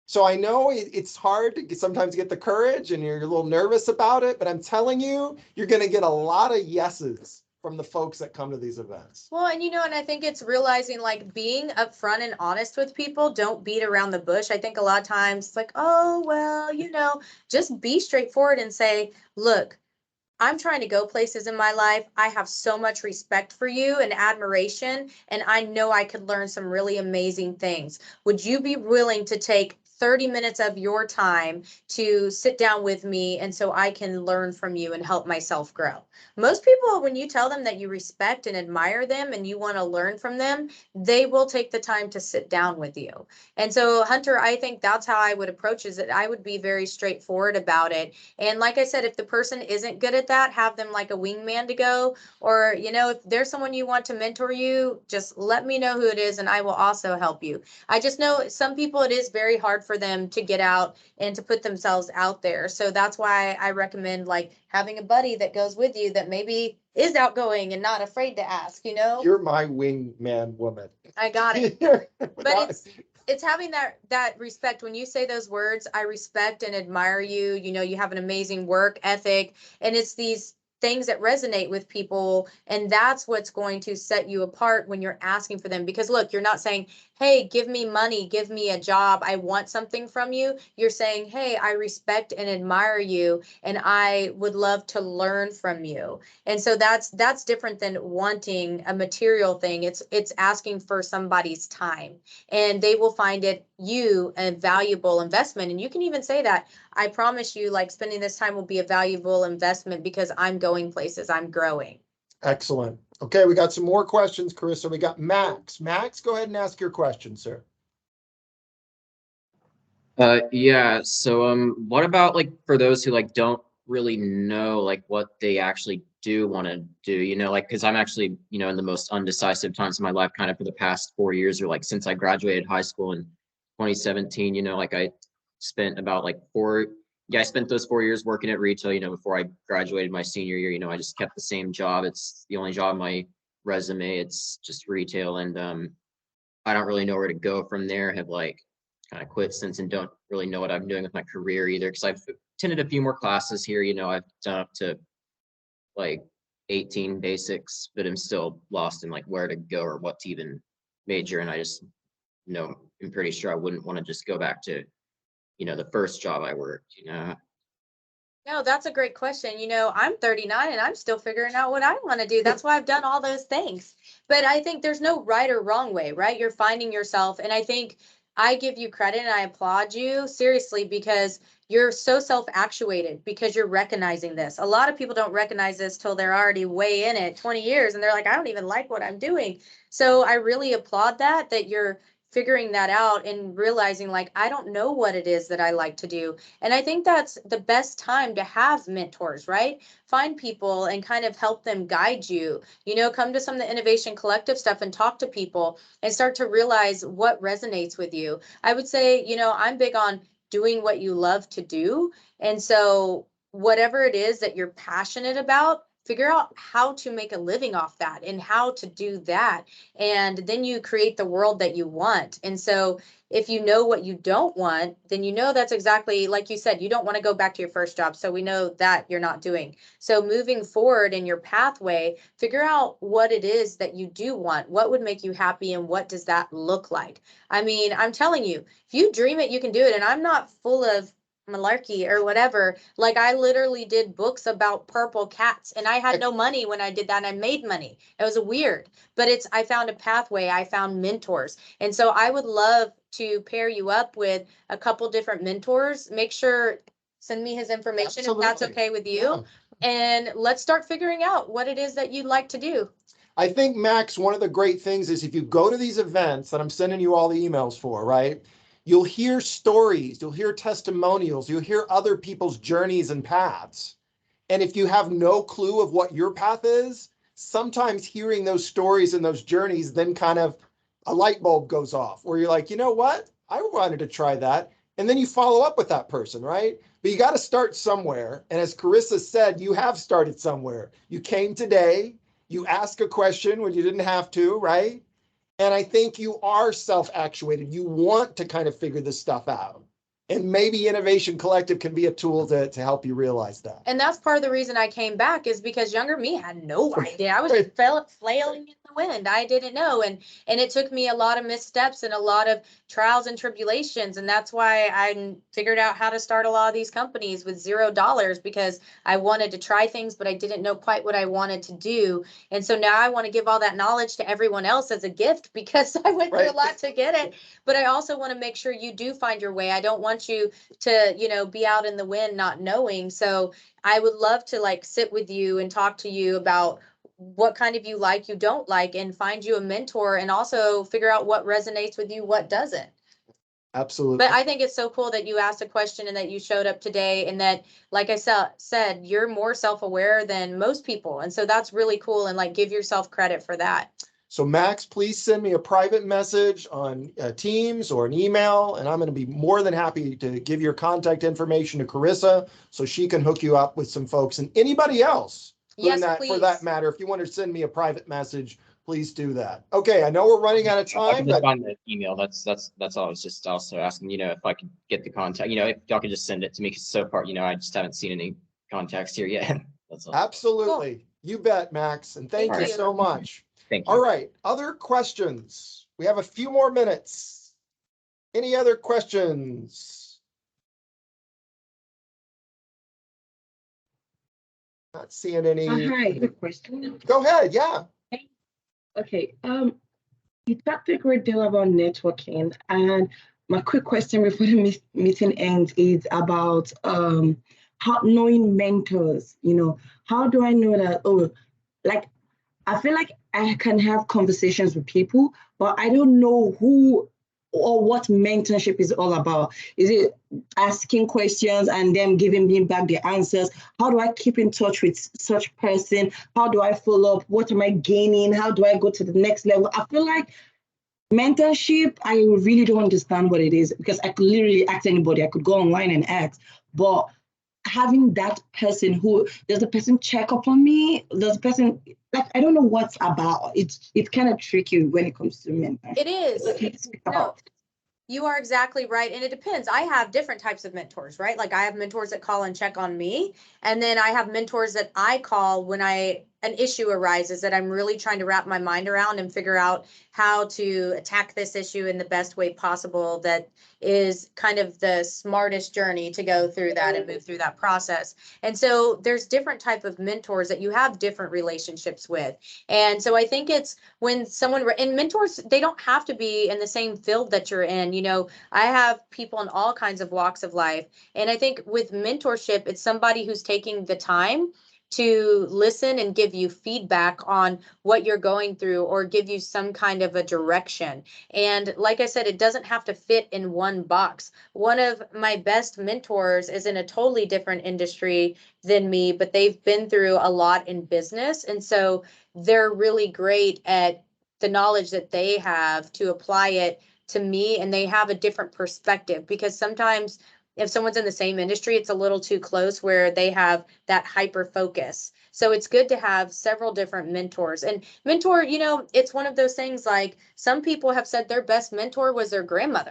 So I know it's hard to sometimes get the courage and you're a little nervous about it, but I'm telling you, you're going to get a lot of yeses from the folks that come to these events. Well, and and I think it's realizing like being upfront and honest with people. Don't beat around the bush. I think a lot of times it's like, oh, well, just be straightforward and say, look, I'm trying to go places in my life. I have so much respect for you and admiration, and I know I could learn some really amazing things. Would you be willing to take 30 minutes of your time to sit down with me, and so I can learn from you and help myself grow? Most people, when you tell them that you respect and admire them and you want to learn from them, they will take the time to sit down with you. And so, Hunter, I think that's how I would approach it, is that I would be very straightforward about it. And like I said, if the person isn't good at that, have them like a wingman to go. Or, if there's someone you want to mentor you, just let me know who it is and I will also help you. I just know some people, it is very hard for them to get out and to put themselves out there. So that's why I recommend like having a buddy that goes with you that maybe is outgoing and not afraid to ask, You're my wingman woman. I got it. But it's having that respect. When you say those words, I respect and admire you. You have an amazing work ethic, and it's these things that resonate with people. And that's what's going to set you apart when you're asking for them. Because look, you're not saying, hey, give me money, give me a job, I want something from you. You're saying, hey, I respect and admire you, and I would love to learn from you. And so that's different than wanting a material thing. It's asking for somebody's time, and they will find you a valuable investment. And you can even say that, I promise you, like, spending this time will be a valuable investment because I'm going places, I'm growing. Excellent. Okay, we got some more questions, Karissa. We got Max. Max, go ahead and ask your question, sir. Yeah, so what about like for those who like don't really know like what they actually do want to do, you know, like because I'm actually, you know, in the most undecisive times of my life kind of for the past 4 years, or like since I graduated high school in 2017, you know, like I spent about like I spent those 4 years working at retail, you know, before I graduated my senior year. You know, I just kept the same job. It's the only job on my resume. It's just retail, and I don't really know where to go from there. Have like kind of quit since, and don't really know what I'm doing with my career either, because I've attended a few more classes here. You know, I've done up to like 18 basics, but I'm still lost in like where to go or what to even major. And I just, you know, I'm pretty sure I wouldn't want to just go back to, you know, the first job I worked, you know. No, that's a great question. You know, I'm 39 and I'm still figuring out what I want to do. That's why I've done all those things. But I think there's no right or wrong way, right? You're finding yourself. And I think I give you credit and I applaud you seriously, because you're so self-actuated, because you're recognizing this. A lot of people don't recognize this till they're already way in it, 20 years, and they're like, I don't even like what I'm doing. So I really applaud that you're figuring that out and realizing, like, I don't know what it is that I like to do. And I think that's the best time to have mentors, right? Find people and kind of help them guide you. You know, come to some of the Innovation Collective stuff and talk to people and start to realize what resonates with you. I would say, you know, I'm big on doing what you love to do. And so whatever it is that you're passionate about, figure out how to make a living off that and how to do that. And then you create the world that you want. And so if you know what you don't want, then you know that's exactly like you said, you don't want to go back to your first job. So we know that you're not doing. So moving forward in your pathway, figure out what it is that you do want. What would make you happy, and what does that look like? I mean, I'm telling you, if you dream it, you can do it. And I'm not full of malarkey or whatever. Like, I literally did books about purple cats, and I had no money when I did that, and I made money. It was weird, but I found a pathway. I found mentors. And so I would love to pair you up with a couple different mentors. Make sure, send me his information. Absolutely. If that's okay with you. Yeah. And let's start figuring out what it is that you'd like to do. I think, Max, one of the great things is if you go to these events that I'm sending you all the emails for, right? You'll hear stories, you'll hear testimonials, you'll hear other people's journeys and paths. And if you have no clue of what your path is, sometimes hearing those stories and those journeys, then kind of a light bulb goes off where you're like, you know what? I wanted to try that. And then you follow up with that person, right? But you got to start somewhere. And as Karissa said, you have started somewhere. You came today, you asked a question when you didn't have to, right? And I think you are self-actuated. You want to kind of figure this stuff out. And maybe Innovation Collective can be a tool to help you realize that. And that's part of the reason I came back, is because younger me had no idea. I was just flailing in the wind. I didn't know. And it took me a lot of missteps and a lot of trials and tribulations. And that's why I figured out how to start a lot of these companies with $0, because I wanted to try things, but I didn't know quite what I wanted to do. And so now I want to give all that knowledge to everyone else as a gift, because I went through a lot to get it. But I also want to make sure you do find your way. I don't want you to, you know, be out in the wind not knowing. So I would love to like sit with you and talk to you about what kind of you don't like, and find you a mentor, and also figure out what resonates with you, what doesn't. Absolutely. But I think it's so cool that you asked a question and that you showed up today, and that, like I said, you're more self-aware than most people. And so that's really cool, and like, give yourself credit for that. So Max, please send me a private message on Teams or an email, and I'm going to be more than happy to give your contact information to Karissa so she can hook you up with some folks, and anybody else. Yes, please. For that matter, if you want to send me a private message, please do that. Okay, I know we're running out of time. I can just find the email. That's all. I was just also asking, you know, if I could get the contact, you know, if y'all could just send it to me, because so far, you know, I just haven't seen any contacts here yet. That's all. Absolutely. You bet, Max. And thank Thank you you. so much. Thank you. All right. Other questions? We have a few more minutes. Any other questions? Not seeing any. Hi, I have a question. Go ahead. Yeah. Okay. You talked a great deal about networking, and my quick question before the meeting ends is about how knowing mentors. You know, how do I know that? Oh, like I feel like I can have conversations with people, but I don't know who or what mentorship is all about. Is it asking questions and them giving me back the answers? How do I keep in touch with such person? How do I follow up? What am I gaining? How do I go to the next level? I feel like mentorship, I really don't understand what it is because I could literally ask anybody. I could go online and ask, but having that person who does the person check up on me? Does the person like I don't know what's about. It's kind of tricky when it comes to mentorship. It is. Okay, speak No, about it. you are exactly right. And it depends. I have different types of mentors, right? Like I have mentors that call and check on me. And then I have mentors that I call when an issue arises that I'm really trying to wrap my mind around and figure out how to attack this issue in the best way possible. That is kind of the smartest journey to go through that and move through that process. And so there's different type of mentors that you have different relationships with. And so I think it's when someone, and mentors, they don't have to be in the same field that you're in. You know, I have people in all kinds of walks of life. And I think with mentorship, it's somebody who's taking the time to listen and give you feedback on what you're going through or give you some kind of a direction. And like I said, it doesn't have to fit in one box. One of my best mentors is in a totally different industry than me, but they've been through a lot in business. And so they're really great at the knowledge that they have to apply it to me, and they have a different perspective because sometimes if someone's in the same industry, it's a little too close where they have that hyper focus. So it's good to have several different mentors. And mentor, you know, it's one of those things like some people have said their best mentor was their grandmother,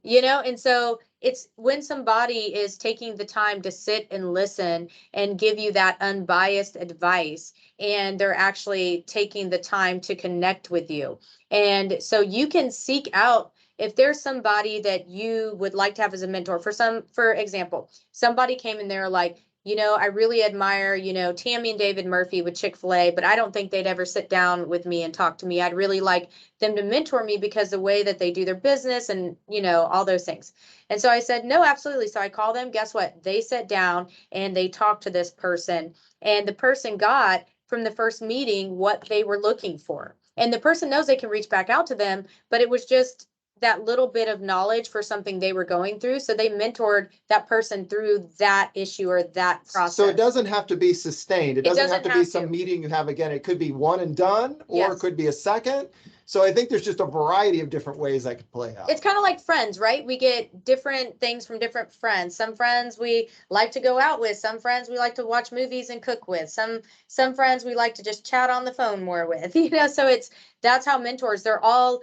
you know, and so it's when somebody is taking the time to sit and listen and give you that unbiased advice, and they're actually taking the time to connect with you. And so you can seek out if there's somebody that you would like to have as a mentor. For example, somebody came in there like, you know, I really admire, you know, Tammy and David Murphy with Chick-fil-A, but I don't think they'd ever sit down with me and talk to me. I'd really like them to mentor me because the way that they do their business and, you know, all those things. And so I said, no, absolutely. So I called them. Guess what? They sat down and they talked to this person, and the person got from the first meeting what they were looking for. And the person knows they can reach back out to them, but it was just that little bit of knowledge for something they were going through. So they mentored that person through that issue or that process. So it doesn't have to be sustained. It doesn't have to be have some to. meeting you have again. It could be one and done, or it Yes. could be a second. So I think there's just a variety of different ways that could play out. It's kind of like friends, right? We get different things from different friends. Some friends we like to go out with. Some friends we like to watch movies and cook with. Some friends we like to just chat on the phone more with. You know, so that's how mentors. They're all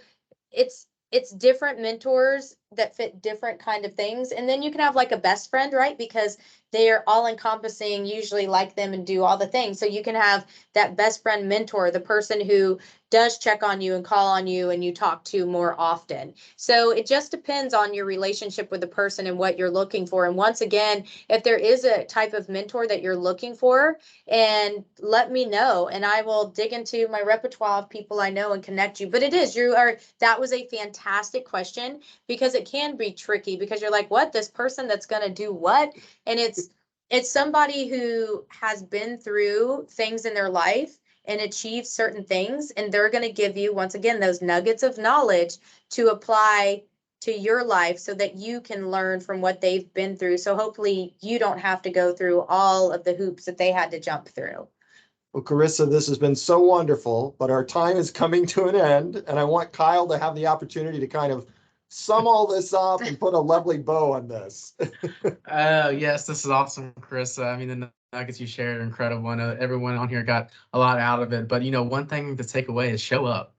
it's different mentors that fit different kind of things. And then you can have like a best friend, right? Because they are all encompassing, usually like them and do all the things. So you can have that best friend mentor, the person who does check on you and call on you and you talk to more often. So it just depends on your relationship with the person and what you're looking for. And once again, if there is a type of mentor that you're looking for, and let me know, and I will dig into my repertoire of people I know and connect you. But that was a fantastic question because it can be tricky because you're like, what, this person that's going to do what? And it's somebody who has been through things in their life and achieved certain things, and they're going to give you, once again, those nuggets of knowledge to apply to your life so that you can learn from what they've been through. So hopefully you don't have to go through all of the hoops that they had to jump through. Well, Karissa, this has been so wonderful, but our time is coming to an end, and I want Kyle to have the opportunity to kind of sum all this up and put a lovely bow on this. Yes, this is awesome, Karissa. I mean, the nuggets you shared are incredible. I know everyone on here got a lot out of it, but you know, one thing to take away is show up.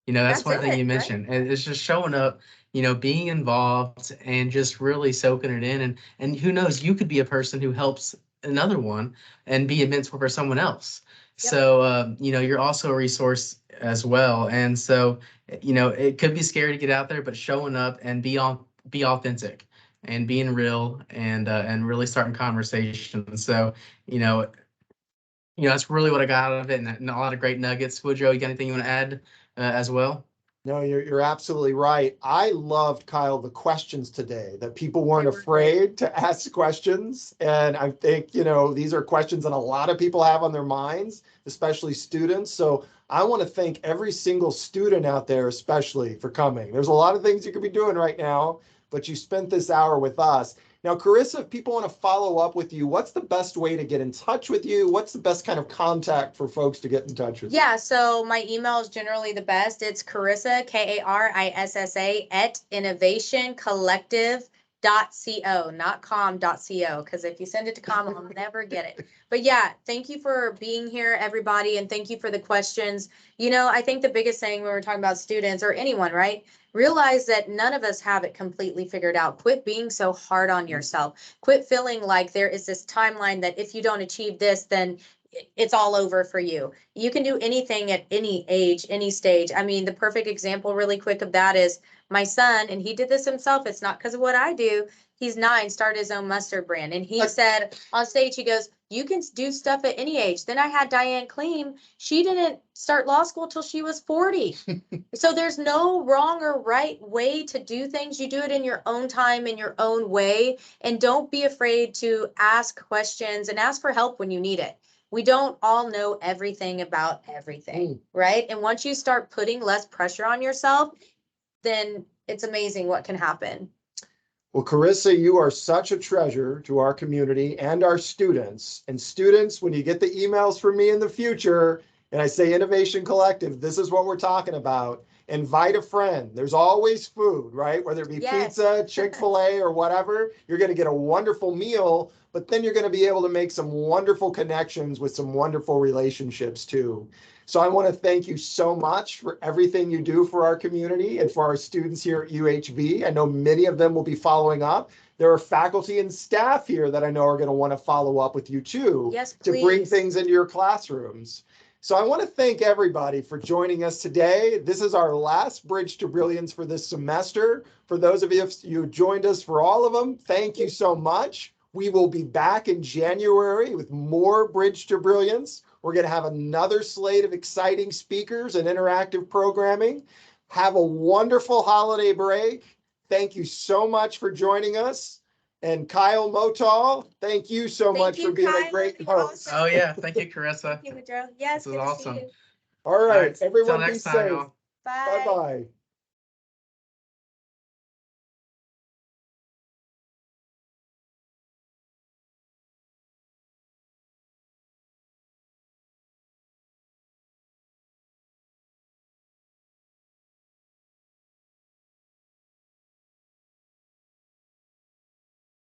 You know, that's one thing you mentioned. Right? It's just showing up, you know, being involved and just really soaking it in. And who knows, you could be a person who helps another one and be a mentor for someone else. So, you're also a resource as well. And so, it could be scary to get out there, but showing up and be authentic and being real and really starting conversations. So, that's really what I got out of it, and a lot of great nuggets. Woodrow, you got anything you want to add as well? No, you're absolutely right. I loved, Kyle, the questions today, that people weren't They were great. afraid to ask questions. And I think, these are questions that a lot of people have on their minds, especially students. So I want to thank every single student out there, especially for coming. There's a lot of things you could be doing right now, but you spent this hour with us. Now, Karissa, if people want to follow up with you, what's the best way to get in touch with you? What's the best kind of contact for folks to get in touch with you? Yeah, so my email is generally the best. It's Karissa, Karissa at innovationcollective.co, not com.co, because if you send it to com, I'll never get it. But yeah, thank you for being here, everybody, and thank you for the questions. I think the biggest thing when we're talking about students or anyone, right? Realize that none of us have it completely figured out. Quit being so hard on yourself. Quit feeling like there is this timeline that if you don't achieve this, then it's all over for you. You can do anything at any age, any stage. I mean, the perfect example really quick of that is my son, and he did this himself. It's not because of what I do. He's 9, started his own mustard brand. And he said on stage, he goes, you can do stuff at any age. Then I had Diane Kleem. She didn't start law school till she was 40. So there's no wrong or right way to do things. You do it in your own time, in your own way. And don't be afraid to ask questions and ask for help when you need it. We don't all know everything about everything, right? And once you start putting less pressure on yourself, then it's amazing what can happen. Well, Karissa, you are such a treasure to our community and our students. And students, when you get the emails from me in the future, and I say Innovation Collective, this is what we're talking about. Invite a friend. There's always food, right? Whether it be pizza, Chick-fil-A, or whatever, you're going to get a wonderful meal, but then you're going to be able to make some wonderful connections with some wonderful relationships too. So I want to thank you so much for everything you do for our community and for our students here at UHV. I know many of them will be following up. There are faculty and staff here that I know are going to want to follow up with you too. Yes, to bring things into your classrooms. So I want to thank everybody for joining us today. This is our last Bridge to Brilliance for this semester. For those of you who joined us for all of them, thank you so much. We will be back in January with more Bridge to Brilliance. We're going to have another slate of exciting speakers and interactive programming. Have a wonderful holiday break. Thank you so much for joining us. And Kyle Motal, thank you so much for being a great host. Oh, yeah. Thank you, Carissa. Thank you, Woodrow. Yes, this was awesome. All right, everyone Till be next time, safe. y'all. Bye. Bye-bye.